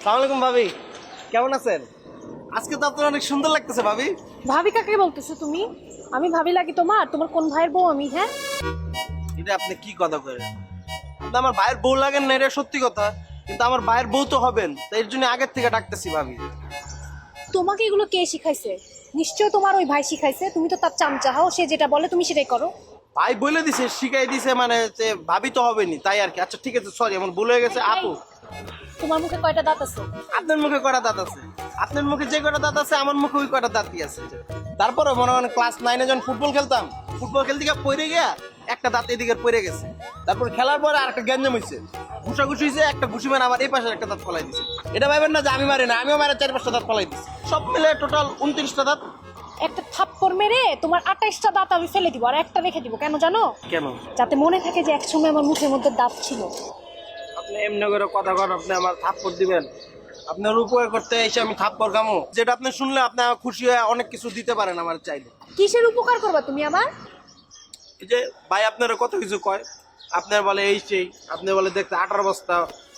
সালাম আলাইকুম ভাবি, কেমন আছেন? আজকে তো আপনার অনেক সুন্দর লাগতেছে ভাবি। ভাবি কাকে বলতেছো তুমি? আমি ভাবি লাগি তোমার? তোমার কোন ভাইয়ের বউ আমি? হ্যাঁ, এটা আপনি কি কথা করেন? আপনি আমার ভাইয়ের বউ লাগেন না, এটা সত্যি কথা, কিন্তু আমার ভাইয়ের বউ তো হবেন, তাই এর জন্য আগের থেকে ডাকতেছি ভাবি। তোমাকে এগুলো কে শিখাইছে? নিশ্চয় তোমার ওই ভাই শিখাইছে। তুমি তো তার চামচা হও, সে যেটা বলে তুমি সেটাই করো। ভাই বলে দিছে, শিখাই দিছে, মানে যে ভাবি তো হবেনি তাই আর কি। আচ্ছা ঠিক আছে, সরি আমার ভুল হয়ে গেছে। আপু, তোমার মুখে কয়টা দাঁত আছে? আপনার মুখে কয়টা দাঁত আছে? আপনার মুখে যে কয়টা দাঁত আছে আমার মুখে ওই কয়টা দাঁতই আছে। তারপরে মনে হয় ক্লাস 9-এ যখন ফুটবল খেলতাম, ফুটবল খেলতে গিয়ে পড়ে গিয়া একটা দাঁত এদিকে পড়ে গেছে। তারপর খেলার পরে আর একটা গ্যাঞ্জাম হয়েছে, ঘুষাঘুষি হয়েছে, একটা ঘুষি মানে আমার এই পাশে একটা দাঁত ফলাই দিছে। এটা ভাবেন না যে আমি মারি না, আমিও মারে 4-5টা দাঁত ফলাই দিছি। সব মিলে টোটাল 29টা দাঁত। একটা থাপ্পড় মেরে তোমার 28টা দাঁত আমি ফেলে দিব, আর একটা রেখে দিব। কেন জানো? কেন? যাতে মনে থাকে যে একসময় আমার মুখের মধ্যে দাঁত ছিল। আপনি এমনি করে কথা কন, আপনি আমার থাপ্পড় দিবেন? আপনার উপকার করতে এসে আমি থাপ্পড় খামো? যেটা আপনি শুনলে আপনি খুশি হয়ে অনেক কিছু দিতে পারেন আমার চাইলে। কিসের উপকার করবা তুমি আমার? এই যে ভাই আপনারা কত কিছু কয়, আপনার বলে এই সেই, আপনি বলে দেখতে 18 বস্তা,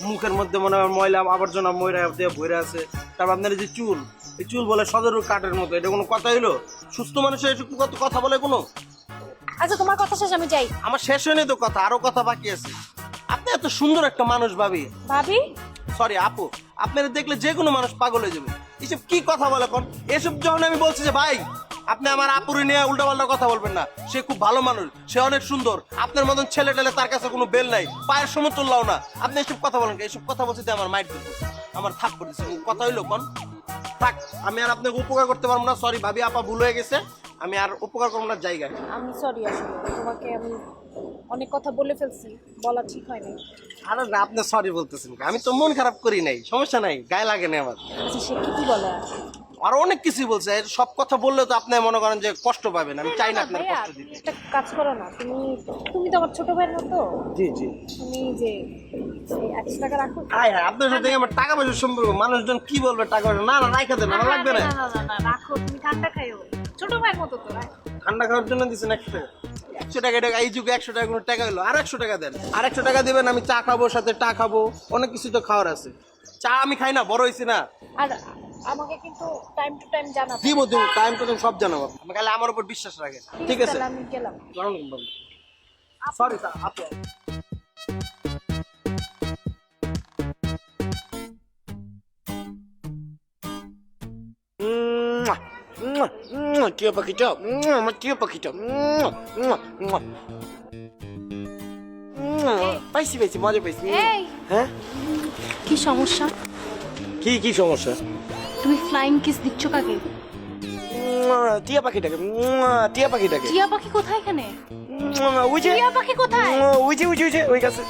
মুখের মধ্যে মনে হয় ময়লা আবর্জনা ময়রা দিয়ে ভরে আছে। তারপর আপনার এই যে চুল, এই চুল বলে সদর কাঠের মতো, এটা কোনো কথা হইলো? সুস্থ মানুষের এসব কথা বলে কোনো? আচ্ছা তোমার কথা শেষ, আমি যাই। আমার শেষ হয়নি তো কথা, আরো কথা বাকি আছে। আপনি এত সুন্দর একটা মানুষ ভাবি, ভাবি সরি আপু, আপনারা দেখলে যে কোনো মানুষ পাগল হয়ে যাবে। এসব কি কথা বলে কোন? এসব যখন আমি বলছি যে ভাই আপনি আমার আপুরে নিয়ে উল্টাপাল্টা কথা বলবেন না, সে খুব ভালো মানুষ, সে অনেক সুন্দর, আপনার মতন ছেলে টেলে তার কাছে কোনো বেল নাই, পায়ের সমতুল্যও না, আপনি এসব কথা বলেন? এসব কথা বলতে আমার মাইট দিচ্ছে, আমার থাক করে দিচ্ছে। কথা হইলো কোন? থাক, আমি আর আপনাকে উপকার করতে পারবো না। সরি ভাবি, আপা ভুল হয়ে গেছে, আমি আর উপকার করবো না জায়গায়। আমি সরি, আসলে তোমাকে আমি অনেক কথা বলে ফেলছি, বলা ঠিক হয়নি। আরে না, আপনি সরি বলতেছেন, আমি তো মন খারাপ করি নাই, সমস্যা নাই, গায়ে লাগে না আমার। আচ্ছা সে কি বলে? আরো অনেক কিছুই বলছে, সব কথা বললে তো আপনি মনে করেন যে কষ্ট পাবেন, আমি চাই না আপনার ভাইয়া, কষ্ট তুমি দিতে। একটা কাজ করো না, তুমি তুমি তো আমার ছোট ভাইয়ের মতো। জি জি। তুমি যে 100 টাকা রাখো। হ্যাঁ হ্যাঁ, আপনার সাথে আমার টাকা পয়সার সম্পর্ক, মানুষজন কি বলবে টাকা পয়সা? না না, রাখা দেন, আমার লাগবে না। না না না না, রাখো, তুমি ঠান্ডা খাইও, ছোট ভাইয়ের মতো তো। ঠান্ডা খাওয়ার জন্য দিচ্ছেন 100 টাকা? 100 টাকা, এটা এই যুগে 100 টাকা কোনো টাকা হলো? আর 100 টাকা দেন, আর 100 টাকা দিবেন, আমি চা খাবো, সাথে টা খাবো, অনেক কিছু তো খাওয়ার আছে। চা আমি খাই না, বড় হয়েছি না। আর আমাকে কিন্তু টাইম টু টাইম জানাবে। দিব দিব, টাইম টু টাইম সব জানাবো, আমি খালি আমার উপর বিশ্বাস রাখেন, ঠিক আছে? তাহলে আমি গেলাম। সরি স্যার, আপনি টিয়া পাখিটা, আমার টিয়া পাখিটা, পাইছি পাইছি, মজা পাইছি। এই হ্যাঁ, কি সমস্যা? কি কি সমস্যা? তুমি ফ্লাইং কিস দিচ্ছ কাকে? টিয়া পাখিটাকে, টিয়া পাখিটাকে। টিয়া পাখি কোথায় এখানে? ওই যে, টিয়া পাখি কোথায়? ওই যে ওই যে ওই যে ওই গাছে।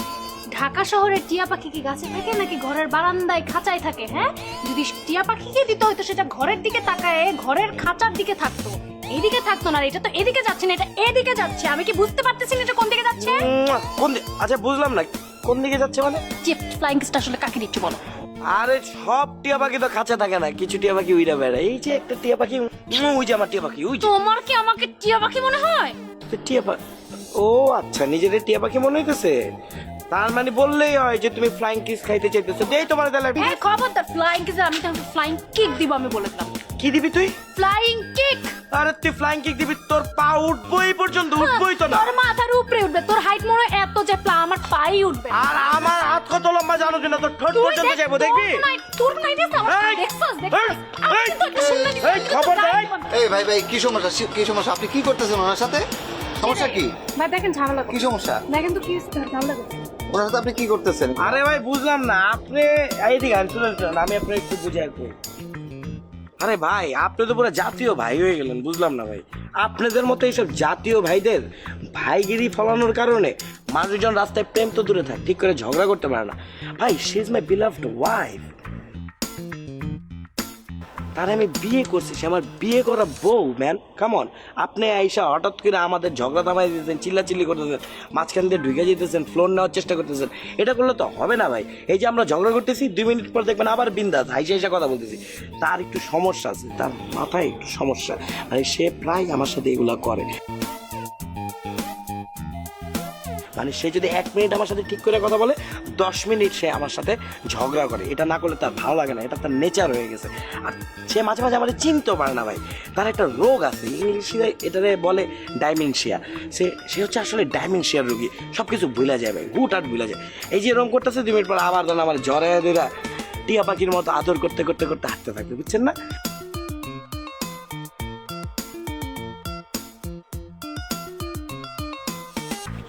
ঢাকা শহরের টিয়া পাখি কি গাছে থাকে নাকি ঘরের বারান্দায় খাঁচায় থাকে? হ্যাঁ, যদি টিয়া পাখিকে দিতে হয়তো সেটা ঘরের দিকে তাকায় ঘরের খাঁচার দিকে থাকতো, এদিকে থাকতো না। এটা তো এদিকে যাচ্ছে না, এটা এদিকে যাচ্ছে। আমি কি বুঝতে পারতেছি না এটা কোন দিকে যাচ্ছে? কোন আচ্ছা বুঝলাম না, কোন দিকে যাচ্ছে মানে? যে ফ্লাইং কিসটা আসলে কাকে দিচ্ছ বলো? আরে সব টিয়া পাখি তো খাঁচা থাকে না, কিছু টিয়া পাখি উইরা বেড়ায়। এই যে একটা টিয়া পাখি, ওই যে আমার টিয়া পাখি, ওই যে। তোমার কি আমাকে টিয়া পাখি মনে হয়? টিয়া পাখি? ও আচ্ছা, নিজেদের টিয়া পাখি মনে হইতেছে। তার মানে বললেই হয় যে তুমি ফ্লাইং কিস খাইতে চাইতেছো, দেই তোমার তাহলে। হ্যাঁ খবরদার, ফ্লাইং কিস আমি তো ফ্লাইং কিক দিব, আমি বলে দিলাম। কি দিবি তুই? Flying kick. আরে তুই ফ্লাইং কিক দিবি, তোর পা উঠবই পর্যন্ত, উঠবই তো না। তোর মাথার উপরে উঠবে, তোর হাইট মনে এত যে আমার পাই উঠবে। আর আমার হাত কত লম্বা জানো কিনা? তোর ঠোঁট পর্যন্ত যাবো, দেখবি? তোর নাই দেখ আমার এই, দেখছস এই, আমি তো একটা সুন্দর এই, খবর দেয়। এই ভাই ভাই, কি সমস্যা? কি সমস্যা? আপনি কি করতেছেন ওনার সাথে? সমস্যা কি? ভাই দেখেন ঝামেলা কি সমস্যা? দেখেন তো কি ঝামেলা করছে। ওনার সাথে আপনি কি করতেছেন? আরে ভাই বুঝলাম না, আপনি এইদিকে শুনুন, আমি আপনার একটু বুঝে আসবো। আরে ভাই, আপনি তো পুরো জাতীয় ভাই হয়ে গেলেন, বুঝলাম না ভাই। আপনাদের মতো এইসব জাতীয় ভাইদের ভাইগিরি ফলানোর কারণে মানুষজন রাস্তায় প্রেম তো দূরে থাকে, ঠিক করে ঝগড়া করতে পারে না। ভাই, she is my beloved wife, তার আমি বিয়ে করছি, সে আমার বিয়ে করা বউ, ম্যান। কামন, আপনি আইসা হঠাৎ করে আমাদের ঝগড়া থামাই দিতেছেন, চিল্লাচিল্লি করতেছেন, মাঝখান দিয়ে ঢুকে যেতেছেন, ফ্লোর নেওয়ার চেষ্টা করতেছেন। এটা করলে তো হবে না ভাই। এই যে আমরা ঝগড়া করতেছি, 2 মিনিট পর দেখবেন আবার বিন্দাস হাইসা হাইসা কথা বলতেছি। তার একটু সমস্যা আছে, তার মাথায় একটু সমস্যা, মানে সে প্রায় আমার সাথে এগুলা করে। মানে মানে সে যদি 1 মিনিট আমার সাথে ঠিক করে কথা বলে 10 মিনিট সে আমার সাথে ঝগড়া করে। এটা না করলে তার ভালো লাগে না, এটা তার নেচার হয়ে গেছে। আর সে মাঝে মাঝে আমাদের চিনতেও পারে না ভাই, তার একটা রোগ আছে, ইংলিশে এটারে বলে ডাইমেনশিয়া। সে হচ্ছে আসলে ডাইমেনশিয়ার রোগী, সব কিছু ভুলে যায় ভাই, হুটহাট ভুলে যায়। এই যে এরকম করতেছে 2 মিনিট পর আবার ধরেন আমার জ্বরে দেরা টিয়া পাখির মতো আদর করতে করতে করতে হাঁটতে থাকবে, বুঝছেন না?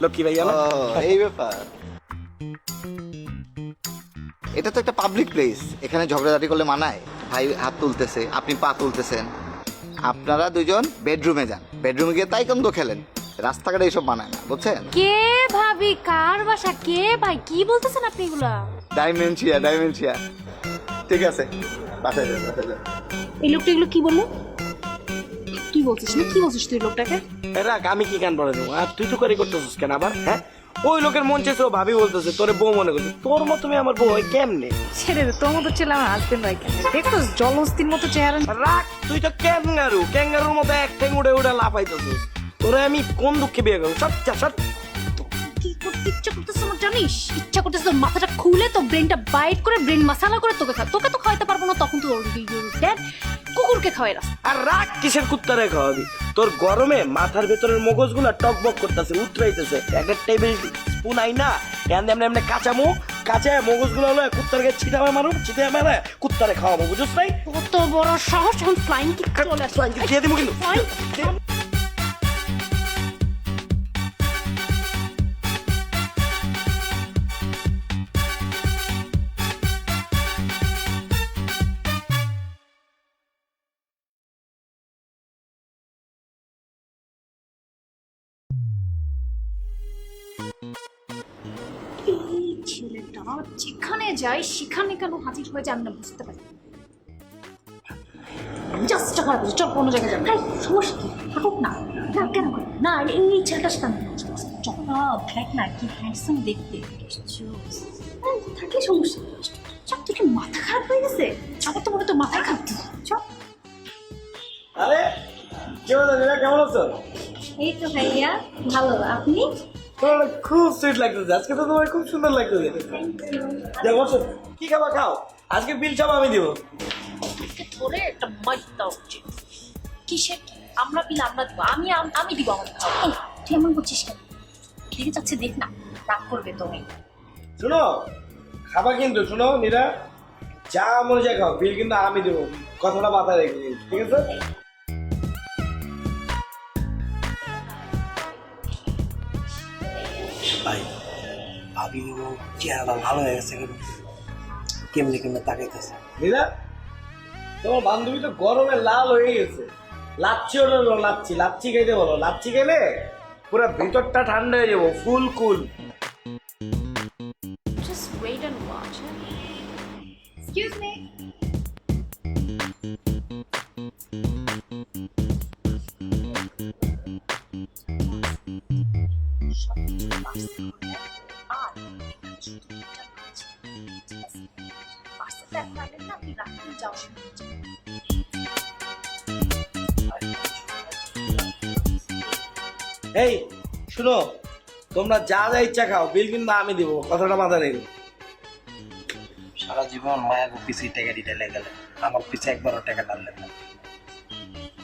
লক্ষ্মী ভাইয়া না? ও, এই ব্যাপার। এটা তো একটা পাবলিক প্লেস, এখানে ঝগড়াঝাটি করলে মানায়? ভাই হাত তুলতেছে, আপনি পা তুলতেছেন, আপনারা দুজন বেডরুমে যান, বেডরুমে গিয়ে তাইকোয়ান্দো খেলেন। রাস্তাঘাটে এইসব মানায় না, বুঝছেন? কে ভাবি, কার বাসা, কে ভাই, কি বলতেছেন আপনি এগুলা? ডাইমেনশিয়া, ডাইমেনশিয়া। ঠিক আছে, বাসায় যান, বাসায় যান। এই লোকটা এগুলো কি বললো? কি বলছিস না, কি বলছিস তুই লোকটাকে? রাখ, আমি কি গান পড়ে দেবো? আর তুই তো করে করতেছিস কেন আবার? হ্যাঁ, ওই লোকের মন চেয়েছে, ও ভাবি বলতেছে তোরে বউ মনে করছে। তোর মতো মেয়ে আমার বউ হয় কেমনে? ছেড়ে দে, তোর মতো ছেলে আমার হাজবেন্ড হয় কেন? দেখতো জলহস্তির মতো চেহারা। রাখ, তুই তো ক্যাঙ্গারুর মতো এক ঠ্যাং উড়ে উড়ে লাফাইতেছিস। তোরে আমি কোন দুঃখে বিয়ে করবো? সব সব কি করতে ইচ্ছা করতেছে আমার জানিস? ইচ্ছা করতেছে তোর মাথাটা খুলে তো ব্রেনটা বাইট করে ব্রেন মাসালা করে তোকে তোকে তো খাওয়াইতে পারবো না, তখন তুই ড্যাড কুকুরকে খাওয়াই রাখ। আর রাখ, কিসের কুত্তারে খাওয়াবি? তোর গরমে মাথার ভেতরের মগজগুলা টকবক করতেছে, উতরাইতেছে। একটা টেবিল স্পুন আই না এমনি এমনি এমনি কাঁচামো, কাঁচা মগজগুলো হলো কুত্তারকে ছিটাবে মারো, ছিটাবে মারে কুত্তারে খাওয়াবো, বুঝছ নাই? কত বড় সাহস, এখন ফ্লাইং কিক চলে আসছে। দিয়ে দিব কিন্তু। এই ছেলেটা যেখানে যায় সেখানে কেন হাজির হয়ে যায় আমি না বুঝতে পারি। জাস্ট টাকা রাখবো, চল কোনো জায়গায় যাবো। সমস্যা কি, থাকুক না, কেন করে না? এই ছেলেটার সাথে আমি চল। দেখ না কি হ্যান্ডসাম দেখতে, থাকলে সমস্যা। চল, তোর কি মাথা খারাপ হয়ে গেছে? আমার তো মনে তো মাথায় খারাপ। চল। আরে কেমন আছো? এই তো ভাইয়া ভালো, আপনি? তোমার খুব সুইট লাগতেছে আজকে, তো তোমার খুব সুন্দর লাগতেছে। দেখো কি খাবা খাও, আজকে বিল সব আমি দিব। ধরে একটা মাইক দেওয়া উচিত। কিসের আমরা বিল আমরা দিব? আমি দিব আমাদের খাওয়া। তুই এমন করছিস কেন? দেখে যাচ্ছে, দেখ না, রাগ করবে তুমি। শুনো, খাবা কিন্তু, শুনো নীরা, যা মনে যায় খাও, বিল কিন্তু আমি দেবো, কথাটা মাথায় রেখে দিন, ঠিক আছে? ভাই, ভাবি চেহারা ভালো হয়ে গেছে, কেমনি কেমনি তাকাইতেছে। নীরা, তোমার বান্ধবী তো গরমে লাল হয়ে গেছে। লাচ্ছি হলো, লাচ্ছি লাচ্ছি খাইতে বলো, লাচ্ছি খেলে পুরো ভিতরটা ঠান্ডা হয়ে যাবো, ফুল কুল। Just wait and watch. Excuse me. এই শুনো, তোমরা যা যা ইচ্ছা খাও, বিল কিন্তু আমি দিব, কথাটা মাথায় রেখো। সারা জীবন মায়ের পিছিয়ে টাকা দিতে লেগেলে, আমার পিছিয়ে একবারও টাকা ডাললে না।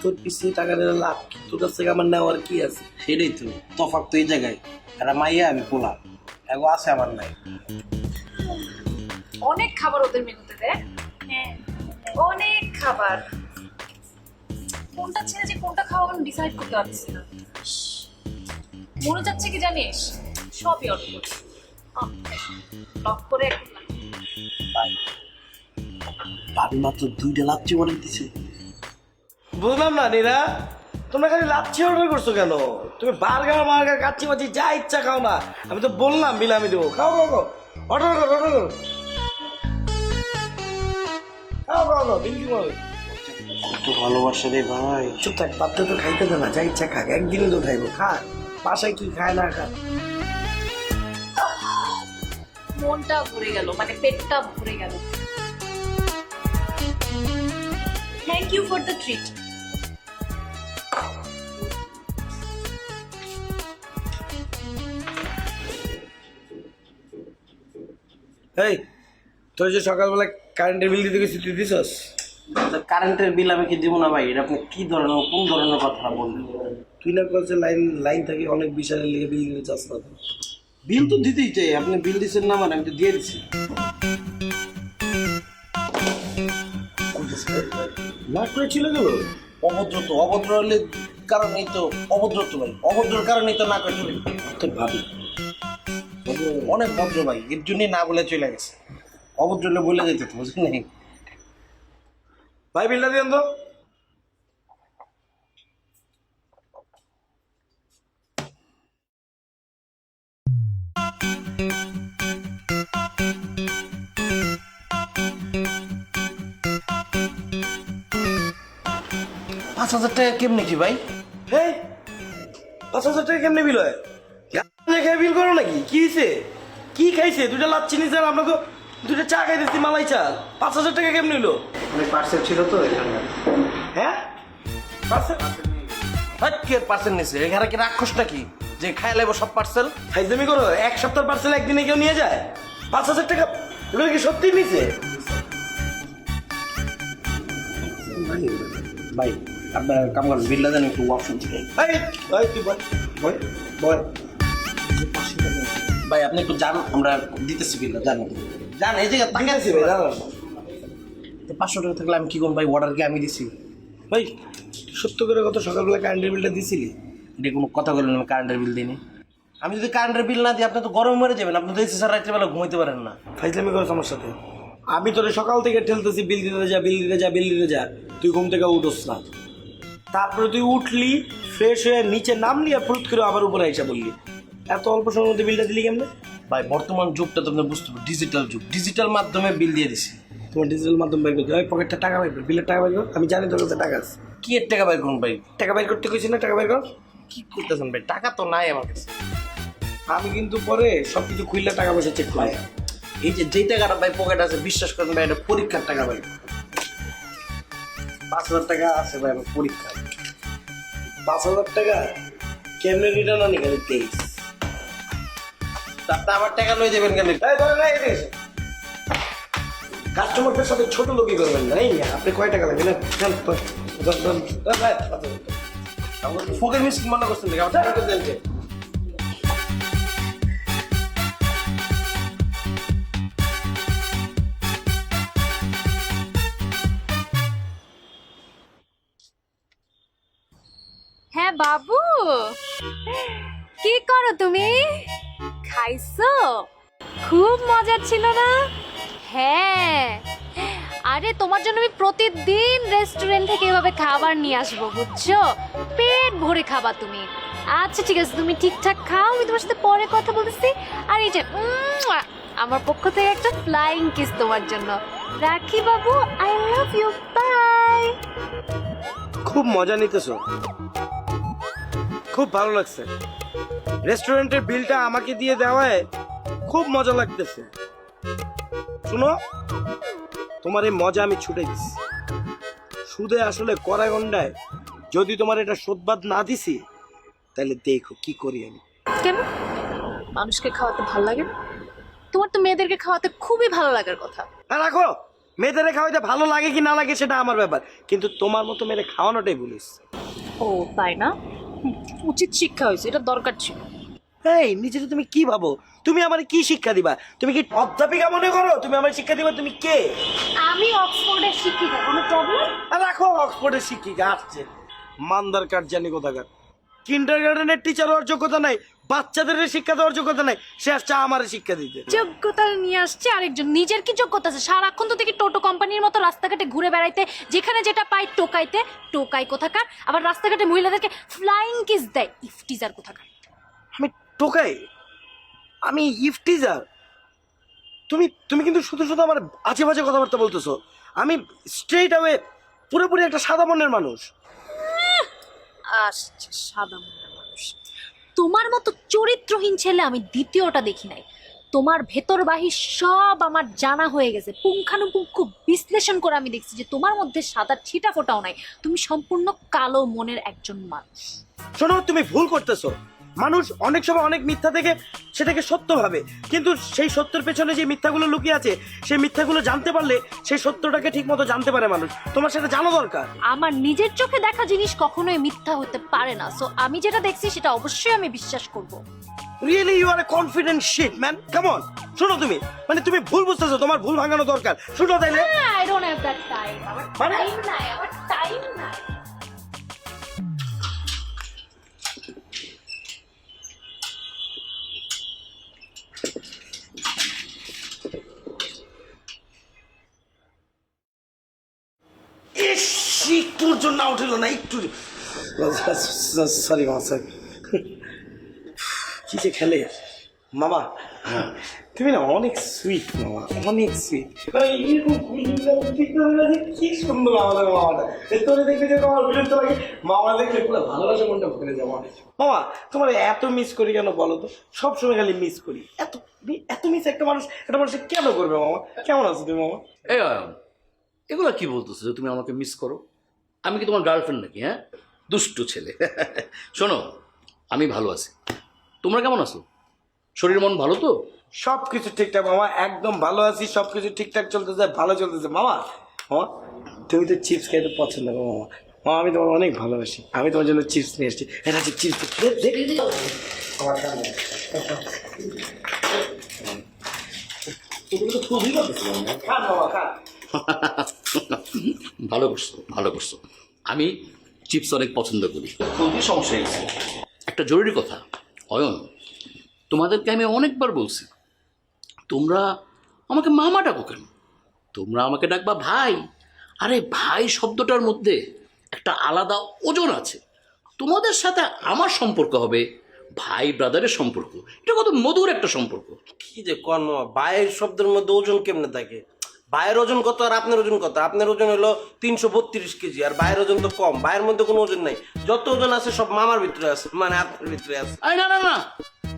তোর পিছিয়ে টাকা দিলে লাভ কি? তোর কাছ থেকে আমার নেওয়ার কি আছে? সেটাই তো তফাৎ, তো এই জায়গায় একটা মাইয়া আমি পোলা এগো আছে, আমার নাই। অনেক খাবার ওদের মেনুতে দেয়, অনেক খাবার। কোনটা ছেড়ে যে কোনটা খাওয়া আমি ডিসাইড করতে পারছি না। মনে যাচ্ছে কি জানিস, সবই অর্ডার করছি, লক করে ভাবি মাত্র 2টা লাচ্ছি অর্ডার দিছে। বুঝলাম না নীরা, তোমরা খালি লাচ্ছি অর্ডার করছো কেন? তুমি বার্গার কাচ্চি মাচ্ছি যা ইচ্ছা খাও না, আমি তো বললাম বিল আমি দেবো। খাও খাও খাও, অর্ডার করো অর্ডার করো, খাও খাও খাও, বিল কি হবে? কত ভালোবাসা রে ভাই। চুপ থাক, পাত্রে তো খাইতে দে না, যা ইচ্ছা খাক, একদিনই তো খাইবো, খা। বাসায় কি খায় না খা। মনটা ভরে গেল, মানে পেটটা ভরে গেল। Thank you for the treat. এই তোর যে সকালবেলা কারেন্টের বিল দিতে গেছি তুই দিছস? কারেন্টের বিল আমি কি দিব না ভাই? এটা আপনি কি ধরনের কোন ধরনের কথা বললেন? তুই না করছে লাইন লাইন থাকি অনেক বিশালের লিগে বিল দিতে চাস না? বিল তো দিতেই চাই, আপনি বিল দিচ্ছেন না মানে আমি তো দিয়ে দিচ্ছি। না করে ছিল গেল। অভদ্র তো, অভদ্র হলে কারণেই তো অভদ্র তো ভাই, অভদ্রর কারণেই তো না করে চলে গেছে। তোর ভাবি অনেক ভদ্র ভাই, এর জন্যই না বলে চলে গেছে। অভদ্র হলে বলে যেতে তো, বুঝলেন? ভাই বিলটা দিন তো। ৳৫,০০০ কেমনে কি ভাই? হ্যাঁ ৫,০০০ টাকা কেমনে বিল হয়? খেয়ে বিল করো নাকি? কি হয়েছে? কি খাইছে? দুটা লাচ্ছি চিনি চাল, আমরা তো দুটা চা খাইতেছি মালাই চাল। ৫,০০০ টাকা কেমনে হইলো? অনেক পার্সেল ছিল তো এখানে। হ্যাঁ পার্সেল কে পার্সেল নিছে? এখানে কি রাক্ষসটা কি যে খাই লাগবো সব পার্সেল? খাইজমি করো? এক সপ্তাহ পার্সেল একদিনে কেউ নিয়ে যায়? ৫,০০০ টাকা লোক কি সত্যি নিছে? ভাই আপনার কাম করেন, বিলটা দেন একটু ওয়াশরুম থেকে। এই ভাই তুই বল বল বল। ভাই আপনি একটু যান, আমরা দিতেছি বিলটা, জান জান এই জায়গা ঠিক আছে ভাই দাঁড়ান। ৳500 থাকলে আমি কি করবো ভাই? অর্ডার কি আমি দিছি? ভাই সত্য করে কত সকালবেলা কারেন্টের বিলটা দিছিলি? এটা কোনো কথা বলেন? আমি কারেন্টের বিল দিইনি। আমি যদি কারেন্টের বিল না দিই আপনি তো গরম মরে যাবেন। আপনি তো এসে স্যার রাত্রিবেলা ঘুমাইতে পারেন না। ফাইজলামি করছ আমার সাথে? আমি তোরে সকাল থেকে ঠেলতেছি বিল দিতে যা বিল দিতে যা বিল দিতে যা, তুই ঘুম থেকে উঠোস না। তারপরে তুই উঠলি, ফ্রেশ হয়ে নিচে নামলি আর ফুট করে আবার উপরে আইসা বললি এত অল্প সময়ের মধ্যে বিলটা দিলি কেমনে? ভাই বর্তমান যুগটা তো আপনি বুঝতে পারবেন, ডিজিটাল যুগ, ডিজিটাল মাধ্যমে বিল দিয়ে দিছি। তোমার ডিজিটাল মাধ্যম বের করতে হয়, পকেটটা টাকা বের কর, বিলের টাকা বের কর। আমি জানি তোর কাছে টাকা আছে। কি এর টাকা বাইর করুন ভাই? টাকা বের করতে কইছি না? টাকা বের কর। কি করতেছেন ভাই? টাকা তো নাই আমার কাছে। আমি কিন্তু পরে সব কিছু খুললে টাকা পয়সা চেক করি। এই যে যেই টাকাটা ভাই পকেট আছে, বিশ্বাস করেন ভাই এটা পরীক্ষার টাকা ভাই। ৫,০০০ টাকা আছে ভাই আমার পরীক্ষায়। ৫,০০০ টাকা কেমনে রিটার্ন আনি গেলে তেইশ। আপনি আমার টাকা লয়ে যাবেন কেন? কাস্টমারদের সাথে ছোট লোকই করবেন না। এই আপনি কয় টাকা লাগবে না? ফোকের মিস্কিন মনে করছেন নাকি? আমার টাকা দেন যে। হ্যাঁ বাবু, কি করো তুমি? খাইছো? খুব মজা ছিল না? হ্যাঁ, আরে তোমার জন্য আমি প্রতিদিন রেস্টুরেন্ট থেকে এভাবে খাবার নিয়ে আসবো, বুঝছো? পেট ভরে খাবা তুমি। আচ্ছা ঠিক আছে, তুমি ঠিকঠাক খাও, আমি তোমার সাথে পরে কথা বলতেছি। আর এই যে আমার পক্ষ থেকে একটা ফ্লাইং কিস তোমার জন্য। রাখি বাবু, আই লাভ ইউ, বাই। খুব মজা নিতেছো, খুব ভালো লাগছে। রেস্টুরেন্টের বিলটা আমাকে দিয়ে দেওয়ায় খুব মজা লাগতেছে। শুনো, তোমার এই মজা আমি ছুটে দিছি। সুদে আসলে কড়াই গন্ডায় যদি তোমার এটা শোধবাদ না দিছি, তাহলে দেখো কি করি আমি। কেন? মানুষকে খাওয়াতে ভালো লাগে না? তোমার তো মেয়েদেরকে খাওয়াতে খুবই ভালো লাগার কথা। আর রাখো, মেয়েদের খাওয়াইতে ভালো লাগে কি না লাগে সেটা আমার ব্যাপার, কিন্তু তোমার মতো মেয়েদের খাওয়ানোটাই ভুলিস। ও তাই না? উচিত শিক্ষা হয়েছে, এটা দরকার ছিল। এই নিজেটা তুমি কি ভাবো? তুমি আমার কি শিক্ষা দিবা? তুমি কি অধ্যাপিকা মনে করো তুমি আমার শিক্ষা দিবা? তুমি কে? আমি অক্সফোর্ডের শিক্ষিকা, কোনো প্রবলেম? আর রাখো, অক্সফোর্ডের শিক্ষিকা আসছে মান্দার কার্ড জানি কোথাকার। কিন্ডারগার্টেনের টিচার হওয়ার যোগ্যতা নাই, বাচ্চাদের শিক্ষা দেওয়ার যোগ্যতা নাই, সে আসছে আমার শিক্ষা দিতে। যোগ্যতা নিয়ে আসছে আরেকজন, নিজের কি যোগ্যতা আছে? সারাক্ষণ তো দেখি টোটো কোম্পানির মতো রাস্তাঘাটে ঘুরে বেড়াইতে, যেখানে যেটা পাই টোকাইতে। টোকাই কোথাকার, আবার রাস্তাঘাটে মহিলাদেরকে ফ্লাইং কিস দেয়, ইফটিজার কোথাকার। আমি টোকাই? আমি ইফটিজার? তুমি তুমি কিন্তু শুধু শুধু আমার আজে বাজে কথাবার্তা বলতেছো। আমি স্ট্রেট অ্যাওয়ে পুরোপুরি একটা সাদা মনের মানুষ। আসছে সাদা মনের মানুষ। তোমার মতো চরিত্রহীন ছেলে আমি দ্বিতীয়টা দেখি নাই। তোমার ভেতর বাহির সব আমার জানা হয়ে গেছে, পুঙ্খানুপুঙ্খ বিশ্লেষণ করে আমি দেখছি যে তোমার মধ্যে সাদা ছিটা ফোটাও নাই। তুমি সম্পূর্ণ কালো মনের একজন মানুষ। শোনো, তুমি ভুল করতেছো। মানুষ অনেক সময় অনেক মিথ্যা থেকে সেটাকে সত্য ভাবে, কিন্তু সেই সত্যের পেছনে যে মিথ্যাগুলো লুকিয়ে আছে সেই মিথ্যাগুলো জানতে পারলে সেই সত্যটাকে ঠিক মতো জানতে পারে মানুষ। তোমার সেটা জানা দরকার। আমার নিজের চোখে দেখা জিনিস কখনোই মিথ্যা হতে পারে না, সো আমি যেটা দেখছি সেটা অবশ্যই আমি বিশ্বাস করব। Really you are a confident shit man, come on. শোনো তুমি, মানে তুমি ভুল বুঝতেছো, তোমার ভুল ভাঙানো দরকার। শুনো তাইলে I don't have that time, আমার মানে? টাইম নাই, আমার টাইম নাই। ইস, একটুর জন্য আউট হলো না, একটু। সরি মামা, সরি। কি যে খেলে মামা, তুমি না অনেক সুইট মামা, অনেক সুইট। এরকম কি সুন্দর আমাদের মামাটা। তোরে দেখবে যে আমার বিরক্ত লাগে, মামা দেখলে পুরো ভালোবাসা মনটা ভরে যাবো। মামা তোমার এত মিস করি কেন বলো তো? সবসময় খালি মিস করি। এত এত মিস একটা মানুষ কেন করবে মামা? কেমন আছো তুমি মামা? এই অয়ন, এগুলো কি বলতেছো যে তুমি আমাকে মিস করো? আমি কি তোমার গার্লফ্রেন্ড নাকি? হ্যাঁ, দুষ্টু ছেলে। শোনো, আমি ভালো আছি। তোমরা কেমন আছো? শরীর মন ভালো তো? সবকিছু ঠিকঠাক মামা, একদম ভালো আছি, সবকিছু ঠিকঠাক চলতেছে, ভালো চলতেছে। মামা মামা তুমি তো চিপস খেতে পছন্দ করো মামা। মামা আমি তোমার অনেক ভালোবাসি, আমি তোমার জন্য চিপস নিয়ে এসেছি। এটা হচ্ছে চিপস। ভালো করছো, ভালো করছো। আমি চিপস অনেক পছন্দ করি। খুবই সমস্যা হয়েছে। একটা জরুরি কথা অয়ন, তোমাদেরকে আমি অনেকবার বলছি, তোমরা আমাকে মামা ডাকো কেন? তোমরা আমাকে ডাকবা ভাই। আরে ভাই শব্দটার মধ্যে একটা আলাদা ওজন আছে। তোমাদের সাথে আমার সম্পর্ক হবে ভাই ব্রাদারের সম্পর্ক। এটা কত মধুর একটা সম্পর্ক। কি যে কন মামা, ভাইয়ের শব্দের মধ্যে ওজন কেমনে থাকে? ভাইয়ের ওজন কত আর আপনার ওজন কত? আপনার ওজন হলো 332 কেজি, আর ভাইয়ের ওজন তো কম। ভাইয়ের মধ্যে কোনো ওজন নাই, যত ওজন আছে সব মামার ভিতরে আছে, মানে আপনার ভিতরে আছে। আরে না না না,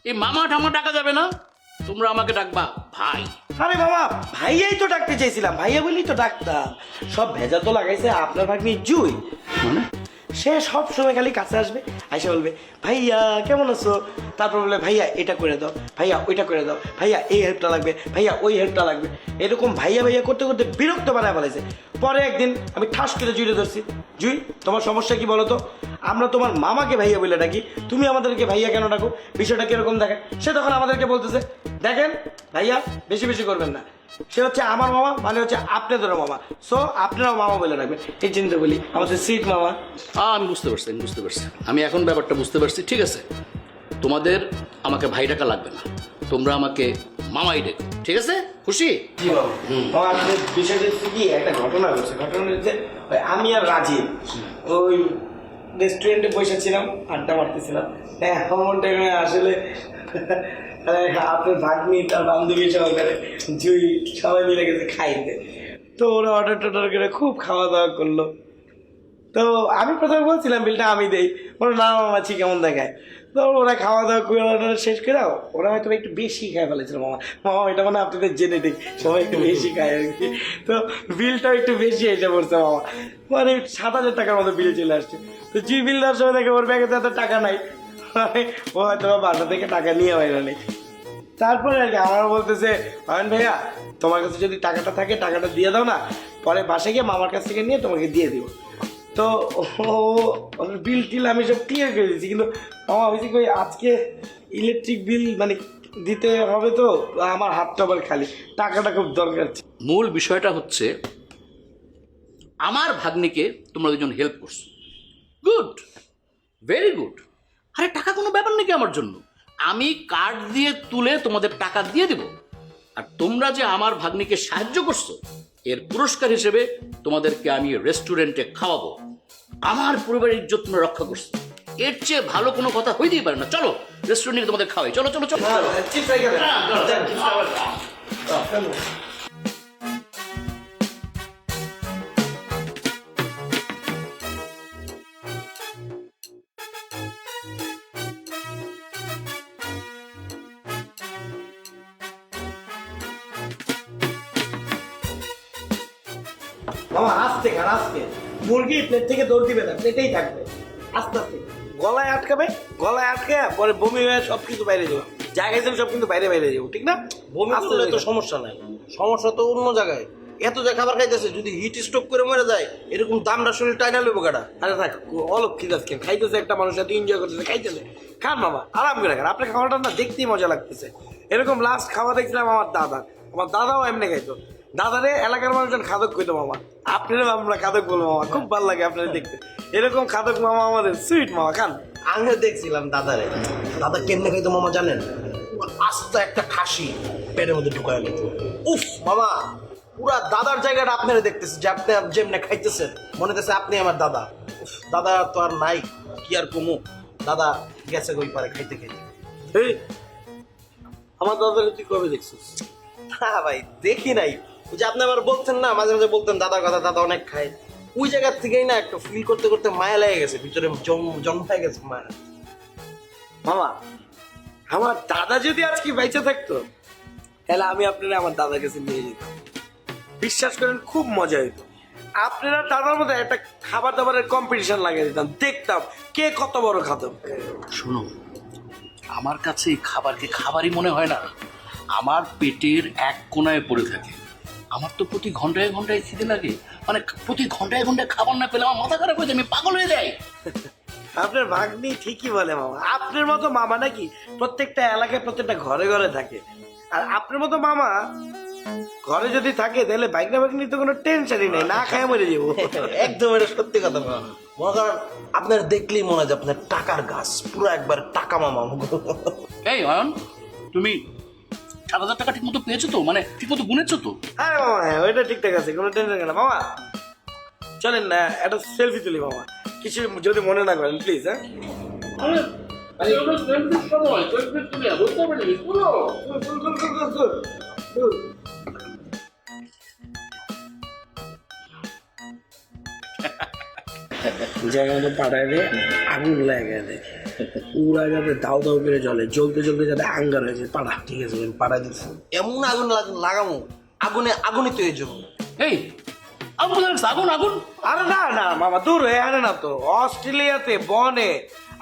এই মামা ঠামা ডাকা যাবে না। তোমরা আমাকে ডাকবা ভাই। আরে বাবা, ভাইয়াই তো ডাকতে চাইছিলাম, ভাইয়া বলেই তো ডাকতাম। সব ভেজা তো লাগাইছে আপনার ভাগ্নি জুই। মানে সে সব সময় খালি কাছে আসবে, আইসা বলবে ভাইয়া কেমন আছো, তারপর বলবে ভাইয়া এটা করে দাও, ভাইয়া ওইটা করে দাও, ভাইয়া এই হেল্পটা লাগবে, ভাইয়া ওই হেল্পটা লাগবে। এরকম ভাইয়া ভাইয়া করতে করতে বিরক্ত বানায় ফেলেছে। পরে একদিন আমি ঠাস করে জুড়ে ধরছি, জুই তোমার সমস্যা কি বলো তো? আমরা তোমার মামাকে ভাইয়া বলে ডাকি, তুমি আমাদেরকে ভাইয়া কেন ডাকো? বিষয়টা কিরকম দেখে? সে তখন আমাদেরকে বলতেছে দেখেন ভাইয়া বেশি বেশি করবেন না, সে হচ্ছে আমার মামা, মানে হচ্ছে আপনাদেরও মামা, সো আপনারাও মামা বলে রাখবেন। এই চিন্তা বলি আমাদের সিট মামা। আমি বুঝতে পারছি, আমি বুঝতে পারছি। আমি এখন ব্যাপারটা বুঝতে পারছি। ঠিক আছে, তোমাদের আমাকে ভাই ডাকা লাগবে না, তোমরা আমাকে মামাই ডেকো। ঠিক আছে, খুশি? জি বাবু। আমাদের বিষয়টা হচ্ছে কি, একটা ঘটনা হচ্ছে। ঘটনা হচ্ছে ওই আমি আর রাজীব ওই রেস্টুরেন্টে বসেছিলাম, আড্ডা মারতেছিলাম। হ্যাঁ, আমার টাইমে আসলে আপনার ভাগ্নি তার বান্ধবী সহকারে জুই সবাই মিলে গেছে খাইতে। তো ওরা অর্ডার টর্ডার করে খুব খাওয়া দাওয়া করলো। তো আমি প্রথমে বলছিলাম বিলটা আমি দেই, ওরা না মাছি কেমন দেখায়। তো ওরা খাওয়া দাওয়া করে অর্ডার শেষ করে ওরা হয়তো একটু বেশি খায় ফেলেছিল। মামা মামা এটা মানে আপনাদের জেনেটিক, সবাই একটু বেশি খায় আর কি। তো বিলটাও একটু বেশি এসে পড়ছে মামা, মানে 7,000 টাকার মতো বিল চলে আসছে। তো জি বিল দেওয়ার সময় দেখে ওর ব্যাগে তো এত টাকা নাই, মানে ও হয়তো বাসা থেকে টাকা নিয়ে হয় না। তারপরে আর কি আমার বলতেছে অয়ন ভাইয়া তোমার কাছে যদি টাকাটা থাকে টাকাটা দিয়ে দাও না, পরে বাসে গিয়ে মামার কাছ থেকে নিয়ে তোমাকে দিয়ে দিব। তো বিল টিল আমি সব ক্লিয়ার করে দিচ্ছি, কিন্তু আমার হয়েছে কি আজকে ইলেকট্রিক বিল মানে দিতে হবে, তো আমার হাতটা আবার খালি, টাকাটা খুব দরকার। মূল বিষয়টা হচ্ছে আমার ভাগ্নিকে তোমরা দুজন হেল্প করছো, গুড, ভেরি গুড। আরে টাকা কোনো ব্যাপার নাকি আমার জন্য? আমি কার্ড দিয়ে তুলে তোমাদের টাকা দিয়ে দিব। আর তোমরা যে আমার ভাগ্নিকে সাহায্য করছো, এর পুরস্কার হিসেবে তোমাদেরকে আমি রেস্টুরেন্টে খাওয়াবো। আমার পরিবারের ইজ্জত তোমরা রক্ষা করছো, এর চেয়ে ভালো কোনো কথা হইতেই পারে না। চলো রেস্টুরেন্টে তোমাদের খাওয়াই, চলো চলো চলো। মামা আস্তে খান, আস্তে। মুরগি প্লেট থেকে দৌড় দিবে না, প্লেটেই থাকবে, আস্তে আস্তে। গলায় আটকাবে, গলায় আটকে পরে বমি হয়ে সবকিছু বাইরে যাবো, যা খাইছেন সব কিন্তু বাইরে বাইরে যাবো, ঠিক না? বমি করলে তো সমস্যা নাই, সমস্যা তো অন্য জায়গায়। এত যে খাবার খাইতেছে, যদি হিট স্ট্রোক করে মরে যায়, এরকম দামটা শরীর টাইনা লইব গাড়া। আরে থাক, অলপ খিদাস কেন, খাইতেছে একটা মানুষ এত এনজয় করতেছে, খাইতেছে, খান মামা আরাম করে খান। আপনার খাওয়াটা না দেখতেই মজা লাগতেছে। এরকম লাস্ট খাওয়া দেখছিলাম আমার দাদাও এমনি খাইতো। দাদারে এলাকার মানুষজন খাদক কইতো মামা, আপনারা আমরা খাদক বলবো মামা, খুব ভালো লাগে আপনারা দেখতে। এরকম খাদক মামা আমাদের সুইট মামা, খান। আমিও দেখছিলাম দাদারে, দাদা কেমনে খাইতো মামা জানেন? আস্ত একটা খাসি পেটের মধ্যে ঢুকায় নিত। উফ মামা, পুরা দাদার জায়গাটা আপনারা দেখতেছে, যে আপনি যেমনে খাইতেছেন মনে হচ্ছে আপনি আমার দাদা। উফ, দাদা তো আর নাই, কি আর কমু, দাদা গেছে ওই পারে খাইতে খাইতে। এই আমার দাদারে তুই কবে দেখছিস? না ভাই দেখি নাই, ওই যে আপনি আবার বলছেন না মাঝে মাঝে বলতেন দাদার কথা, দাদা অনেক খায়, ওই জায়গার থেকেই না একটু ফিল করতে করতে মায়া লেগে গেছে, ভিতরে জন্ম হয়ে গেছে মায়া। মামা আমার দাদা যদি আজকে বেঁচে থাকতো, তাহলে আমি আপনারা আমার দাদার কাছে নিয়ে যেতাম। বিশ্বাস করেন খুব মজা হইতো। আপনারা দাদার মধ্যে একটা খাবার দাবারের কম্পিটিশন লাগিয়ে দিতাম, দেখতাম কে কত বড় খাতো। শোনো, আমার কাছে এই খাবারকে খাবারই মনে হয় না, আমার পেটের এক কোনায় পড়ে থাকে। আমার তো প্রতি ঘন্টায় ঘন্টায় খিদে লাগে, মানে প্রতি ঘন্টায় ঘন্টায় খাবার না পেলে আমার মাথা খারাপ হয়ে যায়, আমি পাগল হয়ে যাই। আপনার ভাগ্নি ঠিকই বলে মামা, আপনার মতো মামা নাকি প্রত্যেকটা এলাকায় প্রত্যেকটা ঘরে ঘরে থাকে। আর আপনার মতো মামা ঘরে যদি থাকে তাহলে ভাগ্না ভাগ্নি তো কোনো টেনশনই নেই, না খায় মরে যাবো। একদম এটা সত্যি কথা মামা। মনে করেন আপনার দেখলেই মনে হয় যে আপনার টাকার গাছ, পুরো একবার টাকা মামা। এই অয়ন, তুমি 7,000 টাকা ঠিক মতো পেয়েছো তো, মানে ঠিক মতো গুনেছো তো? হ্যাঁ মামা, হ্যাঁ ওইটা ঠিকঠাক আছে, কোনো টেনশন নেই মামা। চলেন না একটা সেলফি তুলি মামা, কিছু যদি মনে না করেন প্লিজ। হ্যাঁ জায়গা মতো পাঠায় দেয়, আগুন লাগে দেয়, পুরা যাতে দাও দাও করে জ্বলে, জ্বলতে জ্বলতে যাতে আঙ্গার হয়েছে। পাড়া ঠিক আছে, পাড়া দিচ্ছি। এমন আগুন লাগামো, আগুনে আগুনই তো এই জন্য। এই আগুন আগুন আগুন! আরে না না মামা, দূর হয়ে আনে না তো, অস্ট্রেলিয়াতে বনে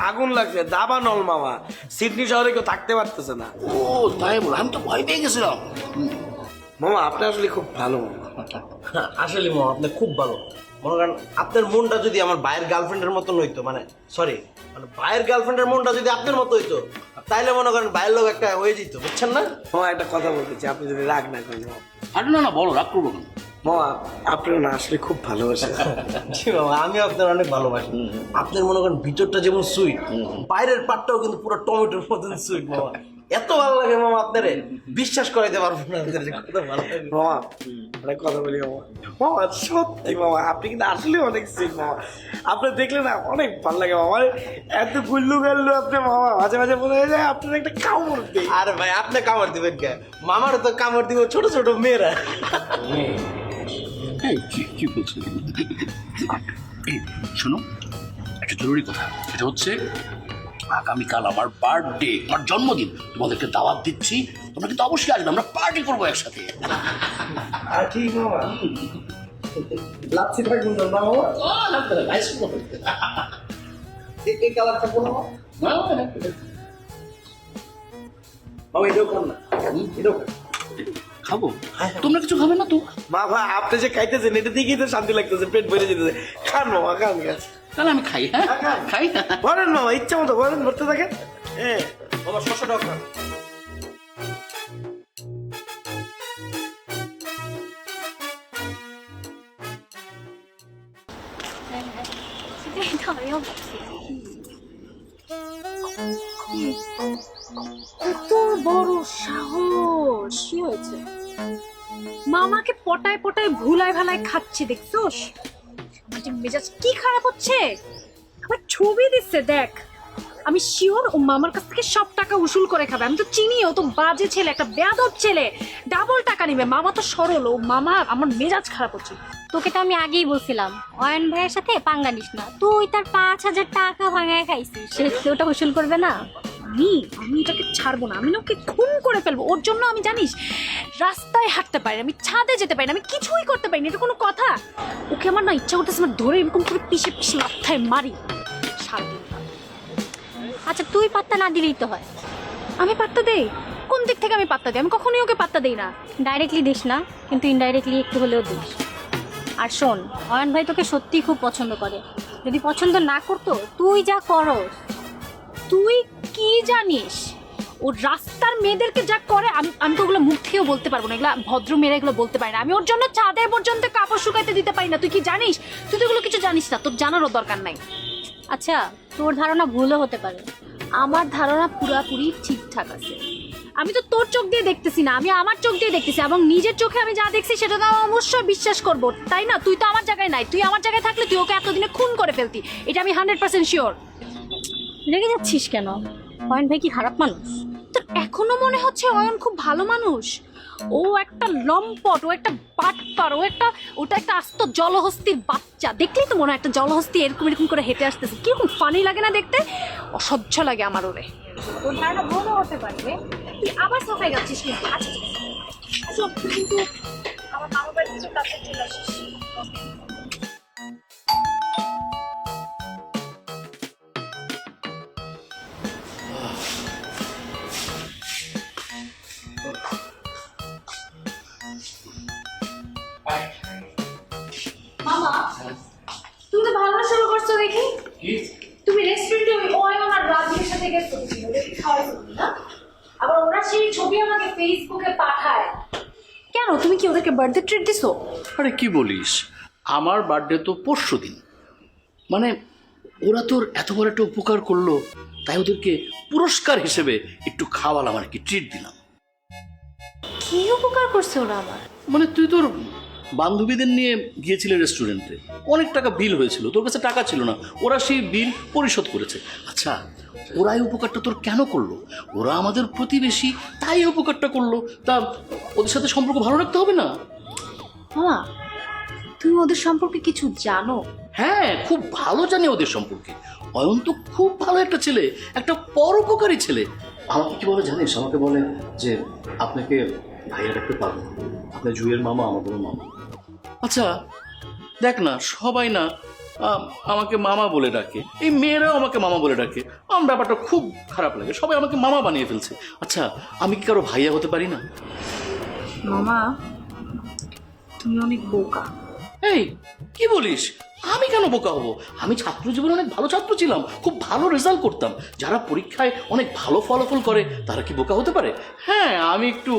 আগুন লাগছে, দাবানল মামা, সিডনি শহরে কেউ থাকতে পারতেছে না। ও তাই বল, আমি তো ভয় পেয়ে গেছিলাম। মামা আপনি আসলে খুব ভালো মামা। আসলে মামা আপনি খুব ভালো। মনে করেন আপনার মনটা যদি আমার ভাইয়ের গার্লফ্রেন্ডের মতন হইতো, মানে ভাইয়ের গার্লফ্রেন্ডের মনটা যদি আপনার মতো হইতো, তাইলে মনে করেন ভাইয়ের লোক একটা হয়ে যেত, বুঝছেন না? মামা একটা কথা বলতেছি, আপনি যদি রাগ না করেন মামা। আরে না না, বলো, রাগ করবো কেন? মামা আপনার না আসলে খুব ভালোবাসে। জি বাবা, আমি আপনার অনেক ভালোবাসি। আপনার মনে করেন ভিতরটা যেমন সুইট, বাইরের পাটটাও কিন্তু পুরো টমেটোর মতন সুইট মামা। এত ভালো লাগে মামা আপনারে, বিশ্বাস করাইতে পারবো না আপনার যে কত ভালো লাগে। মামা অনেক কথা বলি মামা, মামা সত্যি মামা আপনি কিন্তু আসলে অনেক সুইট মামা। আপনি দেখলে না অনেক ভালো লাগে মামা, এত গুল্লু গাল্লু আপনি মামা, মাঝে মাঝে মনে হয়ে যায় আপনার একটা কামড় দিই। আরে ভাই আপনি কামড় দিবেন কে? মামারও তো কামড় দিব ছোট ছোট মেয়েরা। এই কি বলছো? এই শোনো, একটা জরুরি কথা, এটা হচ্ছে আগামীকাল আমার বার্থডে, আমার জন্মদিন, তোমাদেরকে দাওয়াত দিচ্ছি, তোমরা কিন্তু অবশ্যই আসবে, আমরা পার্টি করবো একসাথে। আর ঠিক মামা, লাচ্ছি থাকবেন তো মামা? এই কালার থাকবো না মামা? মামা এটাও খান না, এটাও খান। খাবো? তোমরা কিছু খাবে না তো? মামা আপনি যে খাইতেছেন এটা দেখেই তো শান্তি লাগতেছে, পেট ভরে যেতেছে। খান মামা, খান খান। তাহলে আমি খাই। হ্যাঁ খাই। বলেন মামা, ইচ্ছা মতো বলেন, ভরতে থাকেন। হ্যাঁ মামা শসাটাও খান। সেটাই তো আমিও ভাবছি। এত বড় সাহস! কি হয়েছে? মামাকে পটায় পটায় ভুলায় ভালায় খাচ্ছে, দেখছোস? আমার যে মেজাজ কি খারাপ হচ্ছে। আমার ছবি দিচ্ছে দেখ, আমি শিওর ও মামার কাছ থেকে সব টাকা উসুল করে খাবে। আমি তো চিনি ও তো বাজে ছেলে, একটা বেয়াদব ছেলে, ডাবল টাকা নিবে। মামা তো সরল, ও মামা আমার মেজাজ খারাপ হচ্ছে। তোকে তো আমি আগেই বলছিলাম অয়ন ভাইয়ের সাথে পাঙ্গা নিস না, তুই তার 5,000 টাকা ভাঙায় খাইছিস, সে ওটা উসুল করবে না। আমি এটাকে ছাড়বো না, আমি না ওকে খুন করে ফেলবো। ওর জন্য আমি জানিস রাস্তায় হাঁটতে পারি, আমি ছাদে যেতে পারি না, আমি কিছুই করতে পারি না। এটা কোনো কথা? ওকে আমার না ইচ্ছা করতেছে আমার ধরে এরকম করে পিষে পিষে মাথায় মারি। সারাদিন আচ্ছা তুই পাত্তা না দিলেই তো হয়। আমি পাত্তা দেই? কোন দিক থেকে আমি পাত্তা দিই? আমি কখনোই ওকে পাত্তা দেই না। ডাইরেক্টলি দিস না, কিন্তু ইনডাইরেক্টলি একটু হলেও দিস। আর শোন, অয়ন ভাই তোকে সত্যিই খুব পছন্দ করে। যদি পছন্দ না করতো, তুই যা করস। তুই কি জানিস ও রাস্তার মেয়েদেরকে যা করে? আমি তো ওগুলো মুখ থেকেও বলতে পারবো না, এগুলো ভদ্র মেয়েরা এগুলো বলতে পারি না। আমি ওর জন্য চাঁদের পর্যন্ত কাপড় শুকাইতে দিতে পারি না। তুই কি জানিস? তুই তো এগুলো কিছু জানিস না, তোর জানারও দরকার নাই। আচ্ছা তোর ধারণা ভুলও হতে পারে। আমার ধারণা পুরাপুরি ঠিকঠাক আছে। আমি তো তোর চোখ দিয়ে দেখতেছি না, আমি আমার চোখ দিয়ে দেখতেছি, এবং নিজের চোখে আমি যা দেখছি সেটা তো আমি অবশ্যই বিশ্বাস করবো, তাই না? তুই তো আমার জায়গায় নাই। তুই আমার জায়গায় থাকলে তুই ওকে এতদিনে খুন করে ফেলতি, এটা আমি 100% শিওর। রেগে যাচ্ছিস কেন? অয়ন ভাই কি খারাপ মানুষ? তোর এখনো মনে হচ্ছে অয়ন খুব ভালো মানুষ? ও একটা লম্পট, ও একটা বাটপার, ওটা একটা আস্ত জলহস্তির বাচ্চা। দেখলেই তো মনে হয় একটা জলহস্তি এরকম এরকম করে হেঁটে আসতেছে। কিরকম ফানি লাগে না দেখতে? অসহ্য লাগে আমার ওরে। তোর ধারণা ভুলও হতে পারে। তুই আবার সাফাই যাচ্ছিস কিন্তু। আচ্ছা আচ্ছা, কিন্তু আমার মামা বাড়ি থেকে তাড়াতাড়ি চলে আসিস। মামা, তুমি তো ভালো শুরু করছো দেখি। তুমি রেস্টুরেন্টে ওই অয়ন আর রাজীবের সাথে গেছো, ওদেরকে খাওয়াইছো না? আবার ওরা সেই ছবি আমাকে ফেসবুকে পাঠায়। কেন, তুমি কি ওদেরকে বার্থডে ট্রিট দিছো? আরে কি বলিস, আমার বার্থডে তো পরশু দিন। মানে ওরা তোর এত বড় একটা উপকার করলো, তাই ওদেরকে পুরস্কার হিসেবে একটু খাওয়ালাম আর কি, ট্রিট দিলাম। কি উপকার করছে ওরা আমার? মানে তুই তোর বান্ধবীদের নিয়ে গিয়েছিলে রেস্টুরেন্টে, অনেক টাকা বিল হয়েছিল, তোর কাছে টাকা ছিল না, ওরা সেই বিল পরিশোধ করেছে। আচ্ছা, ওরা এই উপকারটা তোর কেন করলো? ওরা আমাদের প্রতিবেশী, তাই এই উপকারটা করলো। তা ওদের সাথে সম্পর্ক ভালো রাখতে হবে না? মামা, তুমি ওদের সম্পর্কে কিছু জানো? হ্যাঁ, খুব ভালো জানি ওদের সম্পর্কে। অয়ন তো খুব ভালো একটা ছেলে, একটা পরোপকারী ছেলে। আমাকে কি বলে জানিস? আমাকে বলে যে আপনাকে ভাইয়া রাখতে পারবো, আপনার জুয়ের মামা আমাদেরও মামা। আচ্ছা দেখ না, সবাই না আমাকে মামা বলে ডাকে, এই মেয়েরাও আমাকে মামা বলে ডাকে। আমার ব্যাপারটা খুব খারাপ লাগে, সবাই আমাকে মামা বানিয়ে ফেলছে। আচ্ছা, আমি কি কারো ভাইয়া হতে পারি না? মামা, তুমি অনেক বোকা। এই কি বলিস? আমি কেন বোকা হব? আমি ছাত্র জীবনে অনেক ভালো ছাত্র ছিলাম, খুব ভালো রেজাল্ট করতাম। যারা পরীক্ষায় অনেক ভালো ফলাফল করে তারা কি বোকা হতে পারে? হ্যাঁ, আমি একটু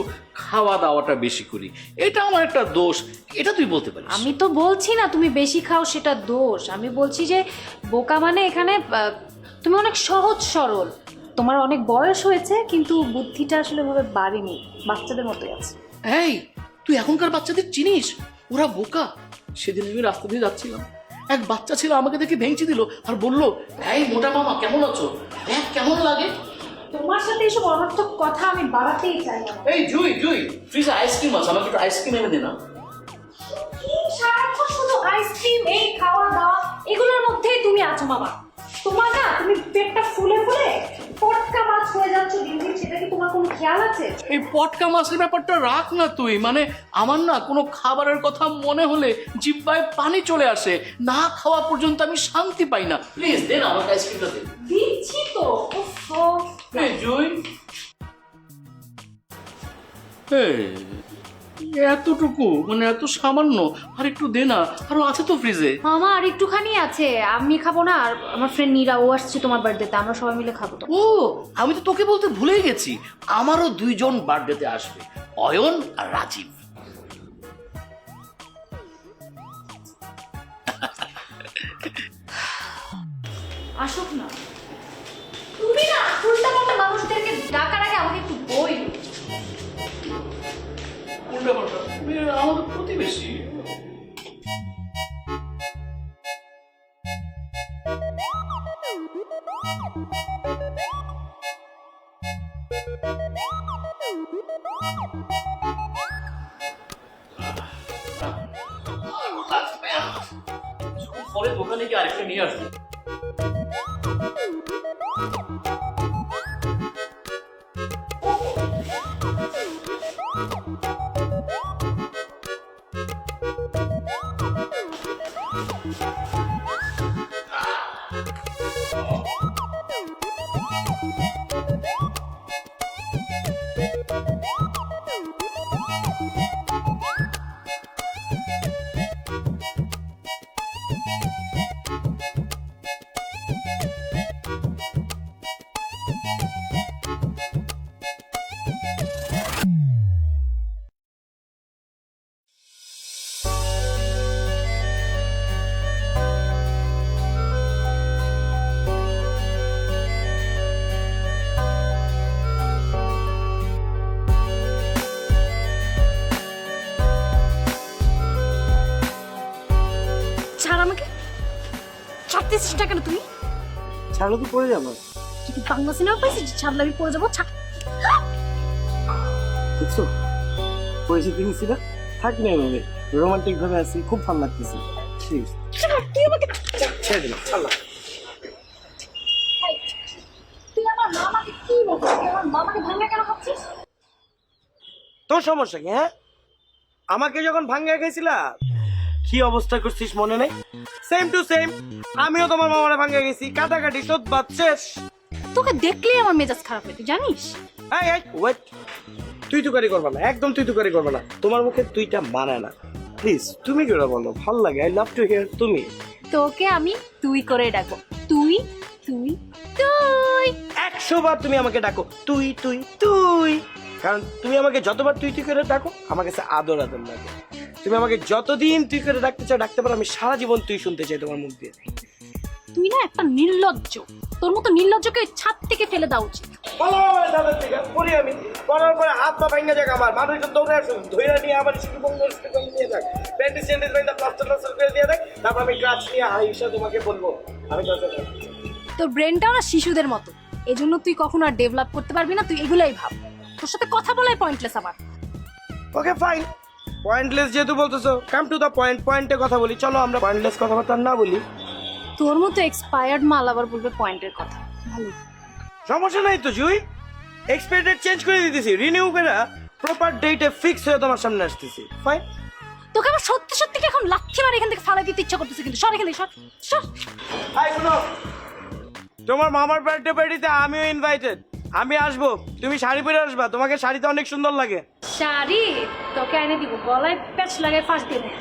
খাওয়া দাওয়াটা বেশি করি, এটা আমার একটা দোষ, এটা তুই বলতে পারিস। আমি তো বলছি না তুমি বেশি খাও সেটা দোষ, আমি বলছি যে বোকা মানে এখানে তুমি অনেক সহজ সরল, তোমার অনেক বয়স হয়েছে কিন্তু বুদ্ধিটা আসলে ভাবে বাড়েনি, বাচ্চাদের মতোই আছে। এই তুই এখনকার বাচ্চাদের চিনিস? ওরা বোকা। সেদিন আমি রাস্তা দিয়ে যাচ্ছিলাম, এক বাচ্চা ছিল আমাকে দেখে ভেঙচি দিল আর বললো, এই মোটা মামা কেমন আছো, দেখ কেমন লাগে। তোমার সাথে এসব অনর্থক কথা আমি বাড়াতেই চাই না। এই জুই জুই, ফ্রিজে আইসক্রিম আছে, আমাকে একটু আইসক্রিম এনে দে না। কি সারাক্ষণ শুধু আইসক্রিম, এই খাওয়া দাওয়া, এগুলোর মধ্যেই তুমি আছো মামা। তোমার না, তুমি পেটটা ফুলে ফুলে পটকা মাছ হয়ে যাচ্ছ দিন দিন, সেটা কি তোমার কোনো খেয়াল আছে? এই পটকা মাছের ব্যাপারটা রাখ না তুই। মানে আমার না কোনো খাবারের কথা মনে হলে জিহ্বায় পানি চলে আসে, না খাওয়া পর্যন্ত আমি শান্তি পাই না। প্লিজ দে না আমাকে আইসক্রিমটা দে। দিচ্ছি তো। ওফো। এই জুই, এতটুকু মানে এত সামান্য, আর একটু দে না, আরো আছে তো ফ্রিজে। মামা আর একটুখানি আছে, আমি খাবো না, আর আমার ফ্রেন্ড নীরা ও আসছে তোমার বার্থডেতে, আমরা সবাই মিলে খাবো তো। ও, আমি তো তোকে বলতে ভুলেই গেছি, আমারও দুইজন বার্থডেতে আসবে, অয়ন আর রাজীব। আসুক না, তুমি না উল্টা পাল্টা মানুষদেরকে ডাকার আগে আমাকে একটু বই। উল্টা পাল্টা, আমাদের প্রতিবেশী। পরে দোকানে গিয়ে আরেকটা নিয়ে আসবো। আমাকে ছাড়তেছিস না কেন তুই? ছাড়লে তো পড়ে যাবো। তুই কি বাংলা সিনেমা পাইছিস যে ছাড়লে আমি পড়ে যাবো? ছাড়। বুঝছো পরিচিতি নিচ্ছি না, থাক না এভাবে, রোমান্টিক ভাবে আছি, খুব ভালো লাগতেছে। প্লিজ ছাড়, তুই আমাকে ছেড়ে দিলাম, আল্লাহ। তুই আমার মামাকে কি বলছিস? তুই আমার মামাকে ভাঙা কেন খাচ্ছিস? তোর সমস্যা কি? হ্যাঁ, আমাকে যখন ভাঙ্গা গেছিলা কি অবস্থা করছিস মনে নেই? সেম টু সেম আমিও তোমার মামারে ভাঙ্গা গেছি, কাটাকাটি সোদবাদ শেষ। তোকে দেখলেই আমার মেজাজ খারাপ হয়, তুই জানিস? এই এই ওয়েট, তুই তুকারি করবা না, একদম তুই তুকারি করবা না, তোমার মুখে তুইটা মানায় না। প্লিজ তুমি করে বলো, ভাল লাগে, আই লাভ টু হিয়ার তুমি। তোকে আমি তুই করে ডাকবো, তুই তুই তুই। 100 বার তুমি আমাকে ডাকো তুই তুই তুই, কারণ তুমি আমাকে যতবার তুই তুই করে ডাকো আমার কাছে আদর আদর লাগে। তুমি আমাকে যতদিন তুই করে ডাকতে চাও ডাকতে পারো, আমি সারা জীবন তুই শুনতে চাই তোমার মুখ দিয়ে। তুই না একটা নির্লজ্জ, তোর মতো নির্লজ্জকে ওই ছাদ থেকে ফেলে দেওয়া উচিত। বলো আমার দাদার থেকে পড়ি আমি, পড়ার পরে হাত পা ভাঙা যাক, আমার মানুষজন দৌড়ে আসুন, ধৈর্য নিয়ে আমার স্কুল নিয়ে যাক, প্যান্টিস চ্যান্টিস বাইন্দা প্লাস্টার প্লাস্টার করে দিয়ে দেখ, তারপর আমি ক্লাস নিয়ে হাইসা তোমাকে বলবো আমি কাছে। তোর ব্রেনটাও না শিশুদের মতো, এই জন্য তুই কখনো আর ডেভেলপ করতে পারবি না। তুই এগুলাই ভাব, তোর সাথে কথা বলাই পয়েন্টলেস আমার। ওকে ফাইন, পয়েন্টলেস যেহেতু বলতেছো, কাম টু দ্য পয়েন্ট, পয়েন্টে কথা বলি। চলো আমরা পয়েন্টলেস কথাবার্তা না বলি। তোর মতো এক্সপায়ার্ড মাল আবার বলবে পয়েন্টের কথা, ভালো। সমস্যা নাই তো জুই, এক্সপায়ার চেঞ্জ করে দিতেছি, রিনিউ করে প্রপার ডেটে ফিক্স হয়ে তোমার সামনে আসতেছি। ফাইন, তোকে আবার সত্যি সত্যি কি এখন লাথি মার এখান থেকে ফালাই দিতে ইচ্ছা করতেছে, কিন্তু সর এখান থেকে, সর সর। হাই শুনো, তোমার মামার বার্থডে পার্টিতে আমিও ইনভাইটেড, আমি আসবো, তুমি শাড়ি পরে আসবা, তোমাকে শাড়িতে অনেক সুন্দর লাগে। শাড়ি তোকে এনে দিব, গলায় প্যাচ লাগায় ফাঁস দিয়ে দেয়।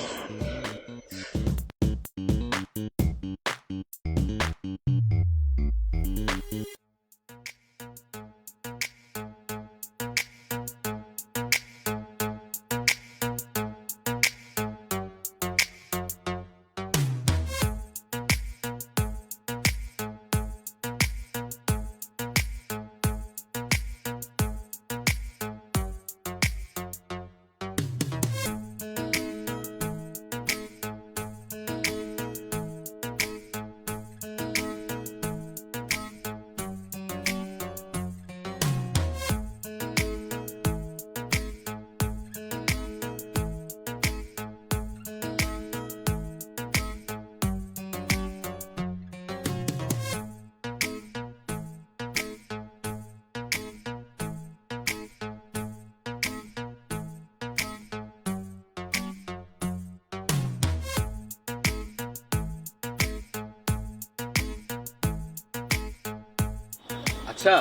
আচ্ছা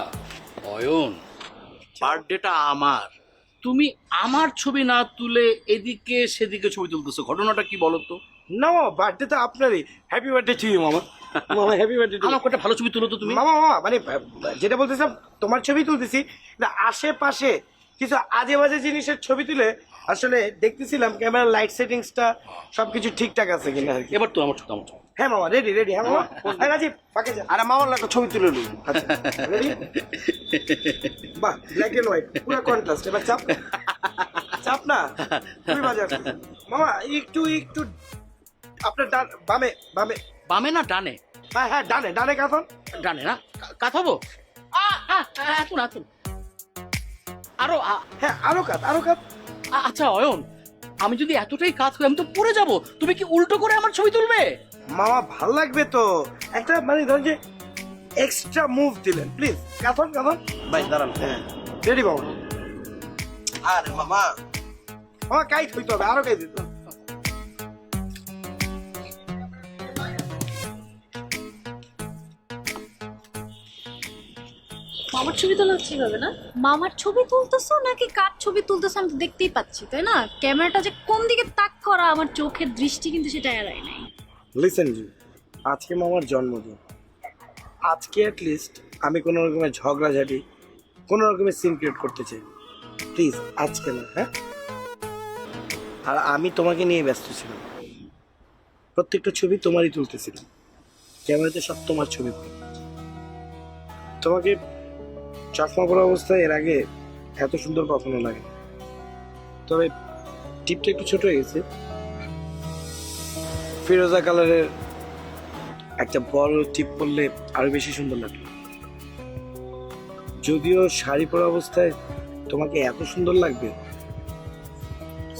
অয়ন, বার্থডেটা আমার, তুমি আমার ছবি না তুলে এদিকে সেদিকে ছবি তুলতেছো, ঘটনাটা কি বলো তো? না মামা, বার্থডে তো আপনারই, হ্যাপি বার্থডে টু ইউ মামা। মামা হ্যাপি বার্থডে। আমার কটা ভালো ছবি তুলো তো তুমি। মামা মামা মানে যেটা বলতেছিলাম, তোমার ছবি তুলতেছি, কিন্তু আশেপাশে কিছু আজে বাজে জিনিসের ছবি তুলে আসলে দেখতেছিলাম ক্যামেরার লাইট সেটিংসটা সবকিছু ঠিকঠাক আছে কিনা আর কি। এবার তো আমার ছবি, আমার ছবি। হ্যাঁ মামা, রেডি রেডি। হ্যাঁ মামা, হ্যাঁ রাজীব ফাঁকে যা। আরে মামার একটা ছবি তুলে নিই। আচ্ছা রেডি, বাহ ব্ল্যাক এন্ড হোয়াইট পুরো কন্ট্রাস্ট। এবার চাপ চাপ না, খুবই মজা আসছে। মামা একটু একটু আপনার বামে বামে। বামে না ডানে? হ্যাঁ হ্যাঁ ডানে, ডানে কাঁথন। ডানে না, কাঁথাবো? এখন এখন আরো হ্যাঁ আরো কাত, আরো কাত। আচ্ছা অয়ন, আমি যদি এতটাই কাজ করি আমি তো পড়ে যাব, তুমি কি উল্টো করে আমার ছবি তুলবে? মামা ভাল লাগবে তো, একটা মানে ধরেন যে এক্সট্রা মুভ দিলেন। প্লিজ কাঁথন কাঁথন। ভাই দাঁড়ান। হ্যাঁ রেডি বাবু। আরে মামা, মামা কাইট হইতে হবে, আরো কাইট দিতে হবে। মামার ছবি তোলা হচ্ছে কিভাবে না? মামার ছবি তুলতেছো নাকি কার ছবি তুলতেছো আমি তো দেখতেই পাচ্ছি, তাই না? ক্যামেরাটা যে কোন দিকে তাক করা, আমার চোখের দৃষ্টি কিন্তু সেটা এড়ায় নাই। লিসেন জি, আজকে মামার জন্মদিন, আজকে অ্যাটলিস্ট আমি কোনো রকমের ঝগড়াঝাটি, কোনো রকমের সিন ক্রিয়েট করতে চাই। প্লিজ আজকে না, হ্যাঁ? আর আমি তোমাকে নিয়ে ব্যস্ত ছিলাম, প্রত্যেকটা ছবি তোমারই তুলতেছিলাম, ক্যামেরাতে সব তোমার ছবি। তোমাকে চশমা পরা অবস্থায় এর আগে এত সুন্দর কখনো লাগে, তবে টিপটা একটু ছোট হয়ে গেছে। ফিরোজা কালারের একটা বড় টিপ পরলে আরো বেশি সুন্দর লাগবে। যদিও শাড়ি পরা অবস্থায় তোমাকে এত সুন্দর লাগবে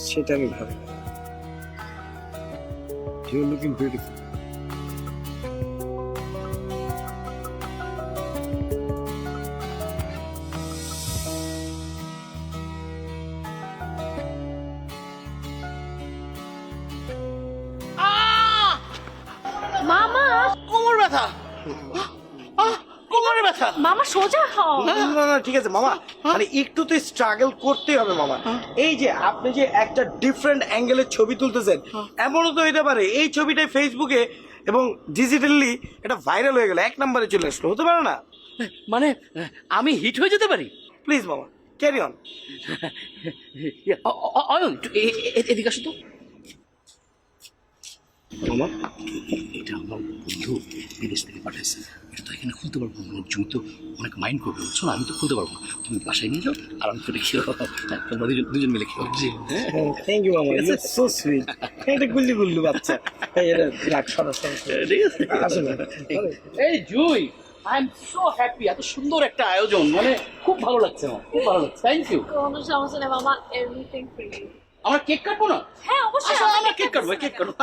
সেটা আমি ভাবি না। You're looking beautiful. মামা কোমর ব্যথা, কোমরে ব্যথা। মামা সোজা হও। না না না ঠিক আছে মামা, মানে একটু তো স্ট্রাগল করতেই হবে মামা। এই যে আপনি যে একটা ডিফারেন্ট অ্যাঙ্গেলের ছবি তুলতেছেন, এমনও তো হতে পারে এই ছবিটাই ফেসবুকে এবং ডিজিটালি এটা ভাইরাল হয়ে গেল, 1 নম্বরে চলে আসলো, হতে পারে না? মানে আমি হিট হয়ে যেতে পারি? প্লিজ মামা ক্যারি অন। অয়ন এদিকে আসো তো। মামা এটা আমার বন্ধু বিদেশ থেকে পাঠাইছে, এটা তো এখানে খুলতে পারবো না, লোকজন তো অনেক মাইন্ড করবে, বুঝছো না? আমি তো খুলতে পারবো না, তুমি বাসায় নিয়ে যাও আরাম করে খেও, তোমরা দুজন মিলে খেও। থ্যাংক ইউ মামা, ইউ সো সুইট। এটা গুল্লি গুল্লু বাচ্চা। এটা রাখ সরাসরি, ঠিক আছে আসুন। এই জুই, আই এম সো হ্যাপি, এত সুন্দর একটা আয়োজন, মানে খুব ভালো লাগছে আমার, খুব ভালো লাগছে। Thank you. কোনো সমস্যা নেই মামা, এভরিথিং ফ্রি। আমরা কেক কাটবো না? হ্যাঁ অবশ্যই আসো, আমরা কেক কাটবো, কেক কাটবো।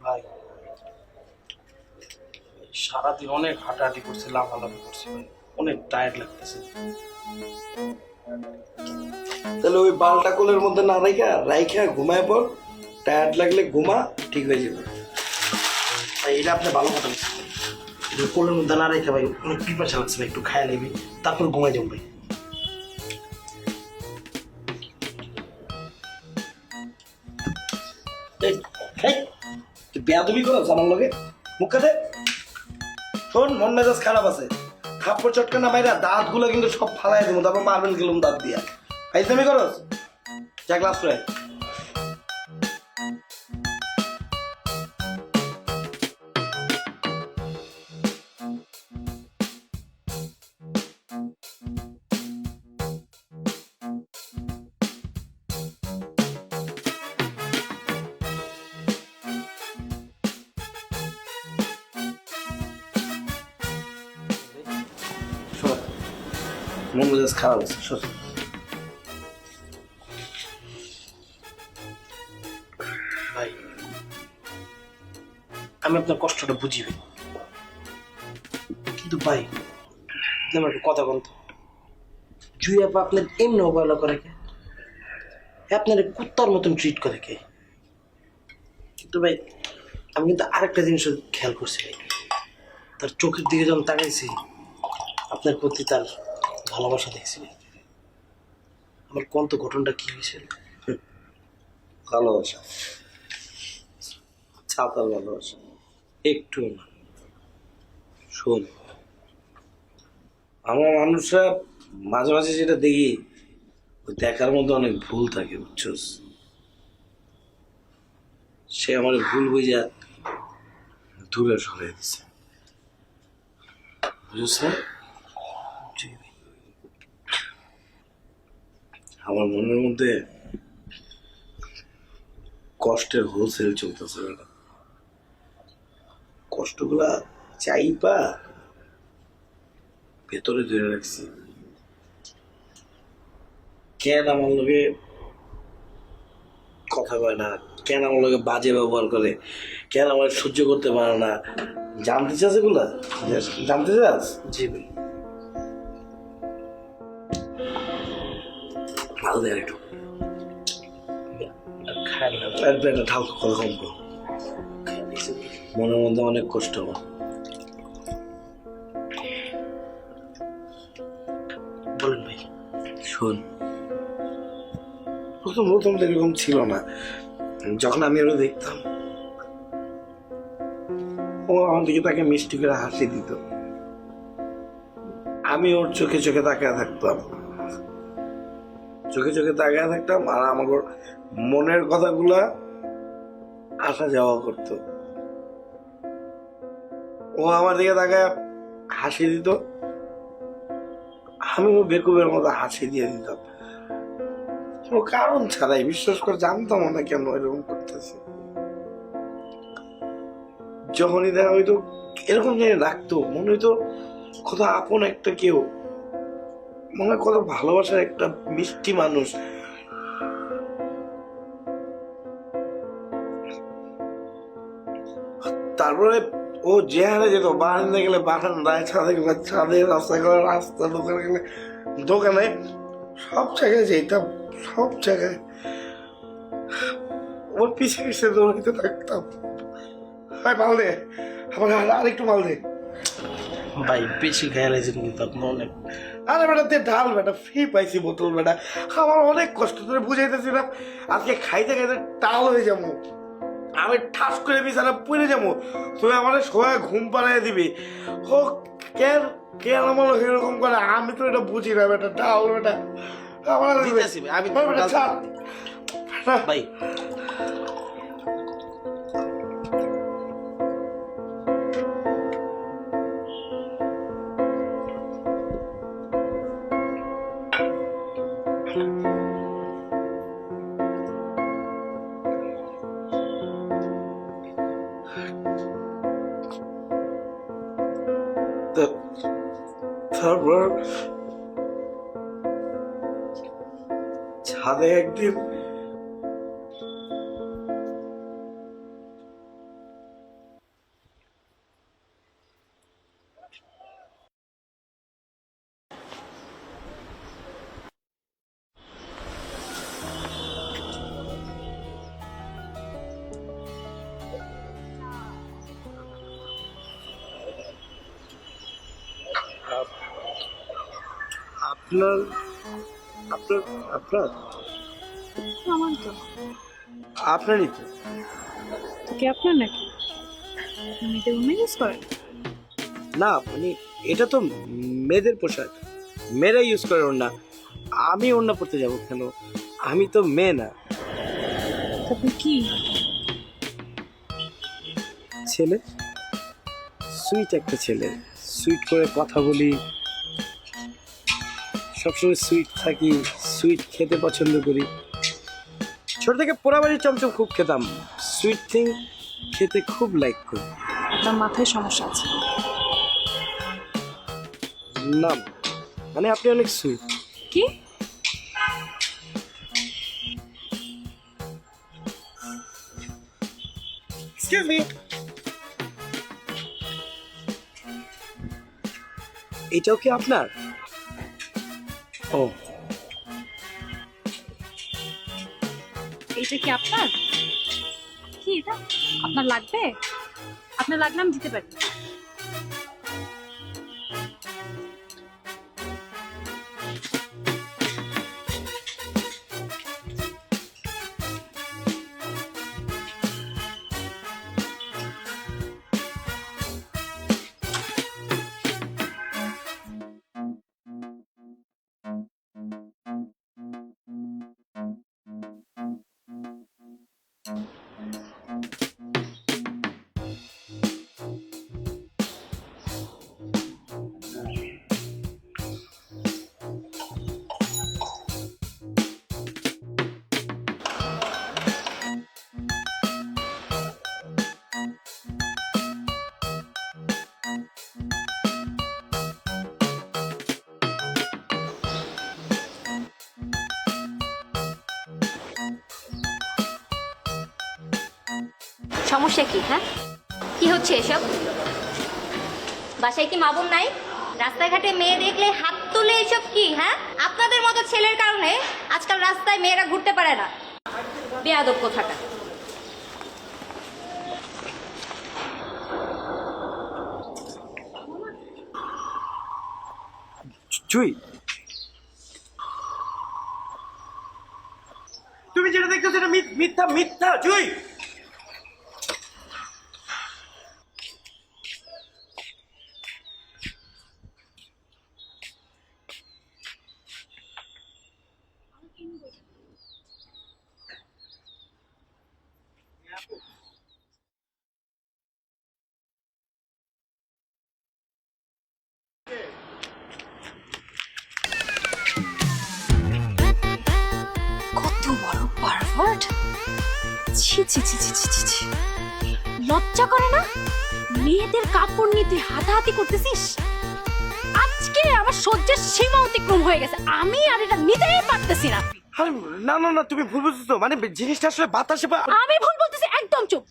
ভাই সারাদিন অনেক হাঁটাহাঁটি করছি, লাফালাফি করছি ভাই, অনেক টায়ার্ড লাগতেছে। তাহলে ওই বালটা কোলের মধ্যে না রাইখা ঘুমায় পর, টায়ার্ড লাগলে ঘুমা, ঠিক হয়ে যাবে ভাই। এটা আপনি ভালো কথা বলছেন ভাই, এটা কোলের মধ্যে না রাইখা ভাই, অনেক পিপাসা লাগছে ভাই, একটু খায়া নেবি তারপর ঘুমাই যাবো ভাই। বেয়াদবি করো আমার লগে, মুখে শোন, মন মেজাজ খারাপ আছে, থাপ্পড় চটকা না মাইরা দাঁত গুলো কিন্তু সব ফালাই দেবো, তারপর মারবেন গেলুম দাঁত দিয়া। ফাইজলামি করস, যা ক্লাস করে। মন মেজাজ খারাপ আছে, শোন। ভাই আমি আপনার কষ্টটা বুঝি ভাই, কিন্তু ভাই আপনি আমার একটা কথা বলতো, জুই আপা আপনার এমনি অবহেলা করে কে? আপনার কুত্তার মতন ট্রিট করে কে? কিন্তু ভাই আমি কিন্তু আরেকটা জিনিস খেয়াল করছি ভাই, তার চোখের দিকে যখন তাকাইছি আপনার প্রতি তার ভালোবাসা দেখছি ভাই। আমার কোন তো ঘটনাটা কি হয়েছিল? ভালোবাসা, ছাতার ভালোবাসা, একটু না। শোন, আমরা মানুষরা মাঝে মাঝে যেটা দেখি ওই দেখার মধ্যে অনেক ভুল থাকে, বুঝছস? সে আমার ভুল বুঝা দূরে সরে দিচ্ছে, বুঝছ? আমার মনের মধ্যে কষ্টের হোলসেল চলতেছে, কষ্টগুলা চাইপা ভেতরে ধরে রাখছি। কেন আমার লোকে কথা কয় না, কেন আমার লোকে বাজে ব্যবহার করে, কেন আমার সহ্য করতে পারে না, জানতে চাস এগুলা? জানতে চাস? জি ভাই, ভালো দেয় একটু খায় না, ঢাল কথা কম করো। মনের মধ্যে অনেক কষ্ট। বলেন ভাই। শোন, প্রথম প্রথম তো এরকম ছিল না। যখন আমি ওরা দেখতাম, ও আমার দিকে তাকে মিষ্টি করে হাসি দিত, আমি ওর চোখে চোখে তাকিয়ে থাকতাম, চোখে চোখে তাকিয়ে থাকতাম, আর আমার ওর মনের কথাগুলা আসা যাওয়া করতো। ও আমার দিকে তাকায় হাসি দিত, আমি ও বেকুবের মতো হাসি দিয়ে দিতাম, কোনো কারণ ছাড়াই। বিশ্বাস করে জানতাম না কেন এরকম করতেছে। যখনই দেখা হইতো এরকম জানি রাখতো, মনে হইতো কত আপন একটা কেউ, মনে হয় কত ভালোবাসার একটা মিষ্টি মানুষ। তারপরে ও যে হারে যেত, বারান্দা গেলে বারান্দায়, ছাদে গেলে ছাদে, রাস্তা গেলে রাস্তা, দোকানে গেলে দোকানে, সব জায়গায় যেতাম, সব জায়গায় ওর পিছিয়ে পিছিয়ে দৌড়াইতে থাকতাম। ভাই মাল দে, আমার আরেকটু মাল দে ভাই, বেশি খেয়াল আছে কিন্তু আপনার অনেক। আরে বেটা দে ঢাল, বেটা ফ্রি পাইছি বোতল, বেটা আমার অনেক কষ্ট ধরে বুঝাইতেছিলাম, আজকে খাইতে খাইতে টাল হয়ে যাবো, আমি ঠাস করে বিছানা পড়ে যাবো, তুমি আমার সবাই ঘুম পাড়াই দিবি। ও কেন কেন আমার এরকম করে, আমি তো এটা বুঝি না বেটা, ডাল বেটা আমার দিতেছি ভাই, আমি বেটা ছাড় ভাই। তারপর ছাদে একদিন আপনার আপনার আপনার আমার তো আপনারই তো। কি আপনার নাকি? মেয়েদের উন্নয়ন ইউজ করেন? না মানে এটা তো মেয়েদের পোশাক, মেয়েরা ইউজ করে ওড়না, আমি ওড়না পড়তে যাবো কেন? আমি তো মেয়ে না। আপনি কি ছেলে, সুইট একটা ছেলে, সুইট করে কথা বলি, সবসময় সুইট থাকি, সুইট খেতে পছন্দ করি। ছোট থেকে পোড়াবাড়ির চমচম খুব খেতাম, সুইট থিং খেতে খুব লাইক করি। আপনার মাথায় সমস্যা আছে। না মানে আপনি অনেক সুইট। কি এক্সকিউজ মি, এটাও কি আপনার? ও এইটা কি আপনার? কি এটা আপনার লাগবে? আপনার লাগলে আমি দিতে পারি। সমস্যা কি? হ্যাঁ, কি হচ্ছে এসব? বাসায় কি মা বোন নাই? রাস্তাঘাটে মেয়ে দেখলে হাত তুলে এসব কি? হ্যাঁ, আপনাদের মতো ছেলের কারণে আজকাল রাস্তায় মেয়েরা ঘুরতে পারে না। বেয়াদব কোথাকার। জুই, তুমি যেটা দেখতেছো এটা মিথ্যা মিথ্যা জুই। কত বড় পারভার্ট! ছি ছি ছি ছি ছি ছি ছি। লজ্জা করে না? মেয়েদের কাপড় নিয়ে তুই হাতাহাতি করতেছিস। আজকে আমার সহ্যের সীমা অতিক্রম হয়ে গেছে, আমি আর এটা নিতেই পারতেছি না। আরে না না না, তুমি ভুল বুঝছো, মানে জিনিসটা আসলে বাতাসে আমি ভুল বলতেছি? একদম চুপ,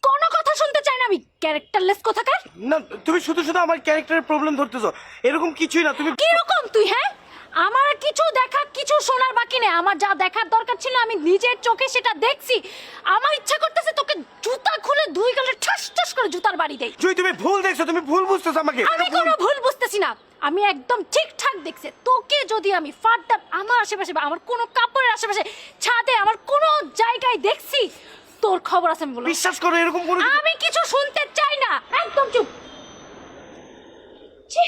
কোনো কথা শুনতে চাই না আমি। ক্যারেক্টারলেস কোথাকার। না, তুমি শুধু শুধু আমার ক্যারেক্টারের প্রবলেম ধরতেছো, এরকম কিছুই না। তুমি কিরকম তুই? হ্যাঁ, আমার আর কিছু দেখা কিছু শোনার বাকি নেই। আমার যা দেখার দরকার ছিল আমি নিজের চোখে সেটা দেখছি। আমার ইচ্ছা করতেছে তোকে জুতা খুলে দুই গালে ঠাস ঠাস করে জুতার বাড়ি দেই। জুই, তুমি ভুল দেখছো, তুমি ভুল বুঝতেছো আমাকে। আমি কোনো ভুল বুঝতেছি না, আমি একদম ঠিকঠাক দেখছি। তোকে যদি আমি ফার্দার আমার আশেপাশে বা আমার কোনো কাপড়ের আশেপাশে, ছাদে, আমার কোনো জায়গায় দেখছি, তোর খবর আছে আমি বলবো। বিশ্বাস করো, এরকম কোনো আমি কিছু শুনতে চাই না, একদম চুপ। ছি।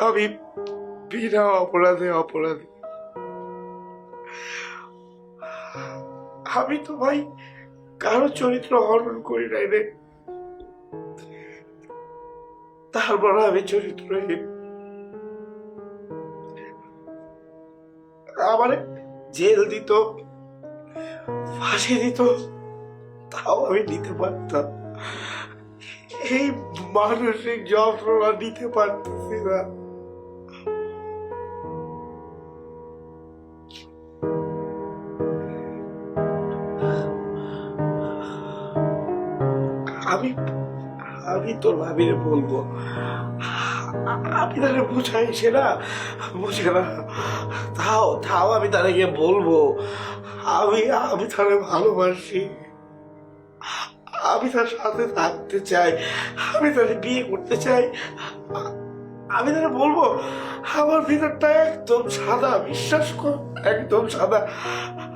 আমি বিনা অপরাধে অপরাধী। আমি তো ভাই কারো চরিত্র হরণ করি নাই রে, তারপর আমি চরিত্রহীন। আমারে জেল দিত, ফাঁসি দিত, তাও আমি নিতে পারতাম। এই মানসিক যন্ত্রণা নিতে পারতেছি না। আমি আমি তোর ভাবিরে বলবো, আমি তারে বুঝাই, সে না বুঝে না। তাও তাও আমি তারে গিয়ে বলবো আমি আমি তারে ভালোবাসি, আমি তার সাথে থাকতে চাই, আমি তারে বিয়ে করতে চাই। আমি তারে বলবো আমার ভিতরটা একদম সাদা, বিশ্বাস কর, একদম সাদা।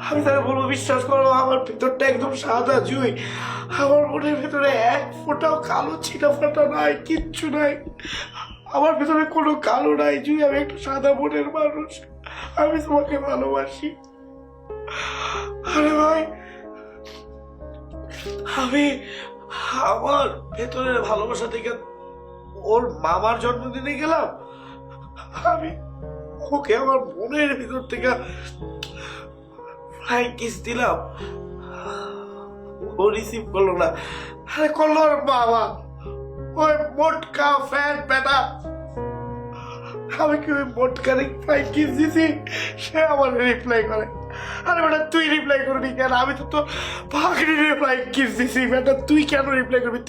আমি তারে বলবো বিশ্বাস করো আমার ভিতরটা একদম সাদা জুই। আমার মনের ভিতরে এক ফোঁটাও কালো ছিটা ফাটা নাই, কিচ্ছু নাই। আমার ভিতরে কোনো কালো নাই জুই, আমি একটা সাদা মনের মানুষ। আমি তোমাকে ভালোবাসি। আরে ভাই, আমি আমার ভেতরের ভালোবাসা থেকে ওর মামার জন্মদিনে গেলাম, আমি ওকে আমার মনের ভিতর থেকে ফ্লাইং কিস দিলাম, ও রিসিভ করলো না। আরে করলো ওর বাবা, ওই মোটকা ফ্যান বেটা। আমি কি ওই মোটকারে ফ্লাইং কিস দিছি, সে আমার রিপ্লাই করে। আরে বেটা তুই রিপ্লাই করবি কেন? আমি তো তোর ভাগনি রিপ্লাই কিস দিছি বেটা, তুই কেন রিপ্লাই করবি?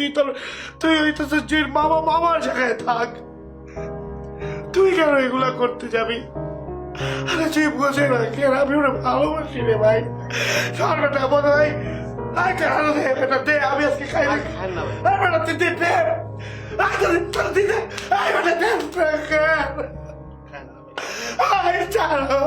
তুই হইতেছে জুইর মামা, মামার জায়গায় থাক, তুই কেন এগুলা করতে যাবি? আরে তুই বোঝে না কেন আমি ওরা ভালোবাসি রে ভাই। সর বেটা বোধ হয় কেন দে বেটা, দে আমি আজকে খাই না। আরে বেটা তুই দে, দে দে, আরে বেটা দে, আরে ছাড়ো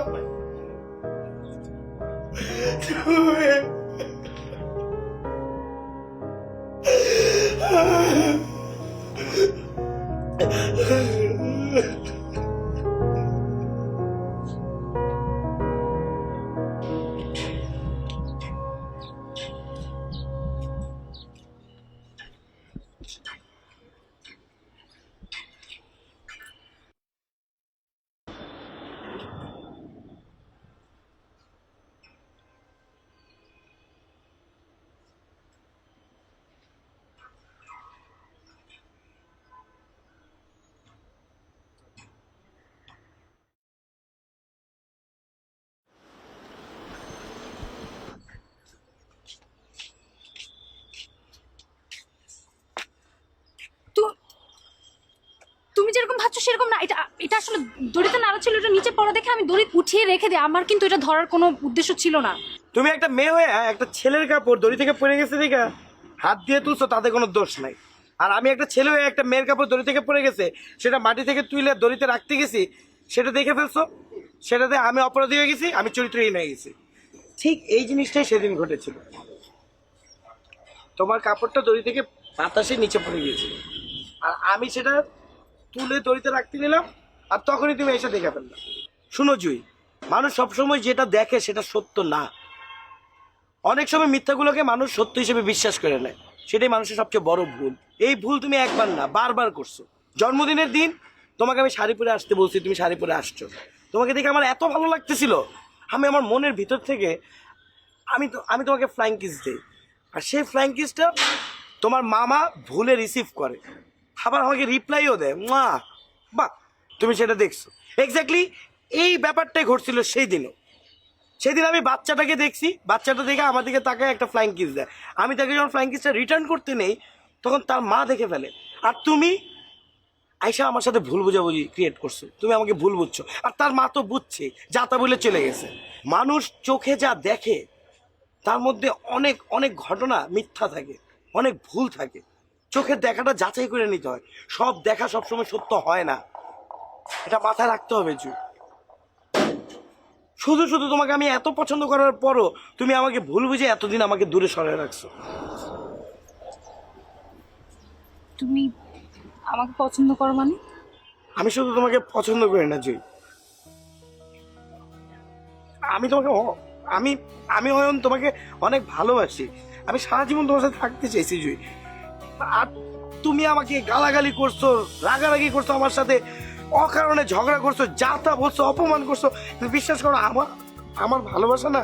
তুমি যেরকম ভাবছো সেরকম না। এটা এটা আসলে দড়িতে নাড়া ছিল, এটা নিচে পড়া দেখে আমি দড়ি উঠিয়ে রেখে দিই। আমার কিন্তু এটা ধরার কোনো উদ্দেশ্য ছিল না। তুমি একটা মেয়ে হয়ে একটা ছেলের কাপড় দড়ি থেকে পড়ে গেছে দেখা হাত দিয়ে তুলছো, তাতে কোনো দোষ নাই। আর আমি একটা ছেলে হয়ে একটা মেয়ের কাপড় দড়ি থেকে পড়ে গেছে, সেটা মাটি থেকে তুলে দড়িতে রাখতে গেছি, সেটা দেখে ফেলছো, সেটাতে আমি অপরাধী হয়ে গেছি, আমি চরিত্রহীন হয়ে গেছি। ঠিক এই জিনিসটাই সেদিন ঘটেছিল। তোমার কাপড়টা দড়ি থেকে বাতাসে নিচে পড়ে গিয়েছিল, আর আমি সেটা তুলে দড়িতে রাখতে নিলাম, আর তখনই তুমি এসে দেখে ফেললাম। শুনো জুই, মানুষ সবসময় যেটা দেখে সেটা সত্য না। অনেক সময় মিথ্যাগুলোকে মানুষ সত্য হিসেবে বিশ্বাস করে নেয়, সেটাই মানুষের সবচেয়ে বড় ভুল। এই ভুল তুমি একবার না বারবার করছো। জন্মদিনের দিন তোমাকে আমি শাড়ি পরে আসতে বলছি, তুমি শাড়ি পরে আসছো, তোমাকে দেখে আমার এত ভালো লাগতেছিল, আমি আমার মনের ভিতর থেকে আমি তোমাকে ফ্লাইং কিস দিই, আর সেই ফ্লাইং কিসটা তোমার মামা ভুলে রিসিভ করে, আবার আমাকে রিপ্লাইও দেয়, মা বাহ, তুমি সেটা দেখছো। এক্স্যাক্টলি এই ব্যাপারটাই ঘটছিল সেই দিনও। সেদিন আমি বাচ্চাটাকে দেখছি, বাচ্চাটা দেখে আমার দিকে তাকায় একটা ফ্লাইং কিস দেয়, আমি তাকে যখন ফ্লাইং কিসটা রিটার্ন করতে নেই তখন তার মা দেখে ফেলে, আর তুমি আইসা আমার সাথে ভুল বোঝাবুঝি ক্রিয়েট করছো, তুমি আমাকে ভুল বুঝছো, আর তার মা তো বুঝছে, যা তা বলে চলে গেছে। মানুষ চোখে যা দেখে তার মধ্যে অনেক অনেক ঘটনা মিথ্যা থাকে, অনেক ভুল থাকে। চোখের দেখাটা যাচাই করে নিতে হয়, সব দেখা সবসময় সত্য হয় না, এটা মাথায় রাখতে হবে। শুধু শুধু তোমাকে আমি এত পছন্দ করার পরও তুমি আমাকে ভুল বুঝে এতদিন আমাকে দূরে সরিয়ে রাখছো। তুমি আমাকে পছন্দ করো মানে? আমি শুধু তোমাকে পছন্দ করি না জুই, আমি তোমাকে আমি অয়ন তোমাকে অনেক ভালোবাসি, আমি সারা জীবন তোমার সাথে থাকতে চাইছি জুই। আর তুমি আমাকে গালাগালি করছো, রাগারাগি করছো আমার সাথে, অকারণে ঝগড়া করছো, যা তা বলছো, অপমান করছো, বিশ্বাস করো আমার ভালোবাসা না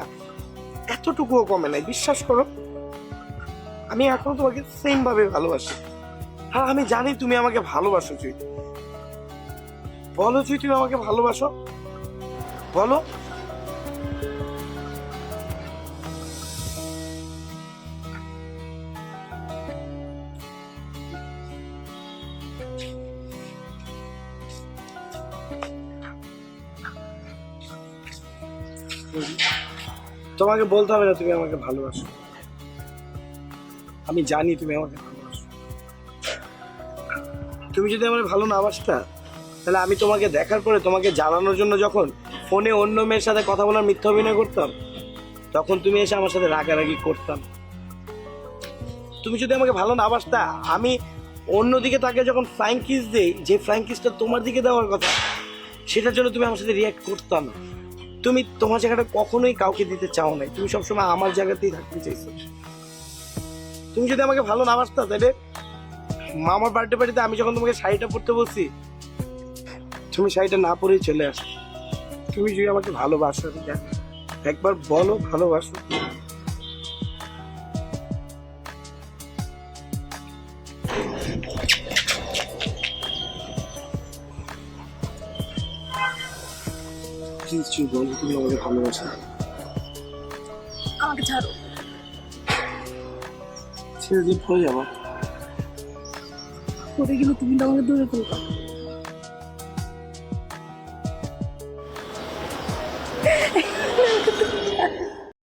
এতটুকুও কমে নাই, বিশ্বাস করো। আমি এখন তোমাকে সেম ভাবে ভালোবাসি, আর আমি জানি তুমি আমাকে ভালোবাসো জুই। বলো জুই, তুমি আমাকে ভালোবাসো, বলো। তোমাকে বলতে হবে না তুমি আমাকে ভালোবাসো, আমি জানি তুমি আমাকে ভালোবাসো। তুমি যদি আমার ভালো না বাসতা, তাহলে আমি তোমাকে দেখার পরে তোমাকে জানানোর জন্য যখন ফোনে অন্য মেয়ের সাথে কথা বলার মিথ্যা অভিনয় করতাম, তখন তুমি এসে আমার সাথে রাগারাগি করতাম। তুমি যদি আমাকে ভালো না বাসতা, আমি অন্যদিকে তাকে যখন ফ্লাইং কিস দেই, যে ফ্লাইং কিসটা তোমার দিকে দেওয়ার কথা, সেটার জন্য তুমি আমার সাথে রিয়াক্ট করতাম। তুমি তোমার জায়গাটা কখনোই কাউকে দিতে চাও নাই, তুমি সবসময় আমার জায়গাতেই থাকতে চাইছো। তুমি যদি আমাকে ভালো না বাসতা, তাহলে মামার বার্থডে পার্টিতে আমি যখন তোমাকে শাড়িটা পরতে বলছি, তুমি শাড়িটা না পরেই চলে আসো। তুমি যদি আমাকে ভালোবাসো, একবার বলো ভালোবাসো। প্লিজ বলো তুমি আমাকে ভালোবাসো। আমাকে ছাড়ো। ছেড়ে দিয়ে পড়ে যাবো। পরে গেলে তুমি তো আমাকে দূরে করবে।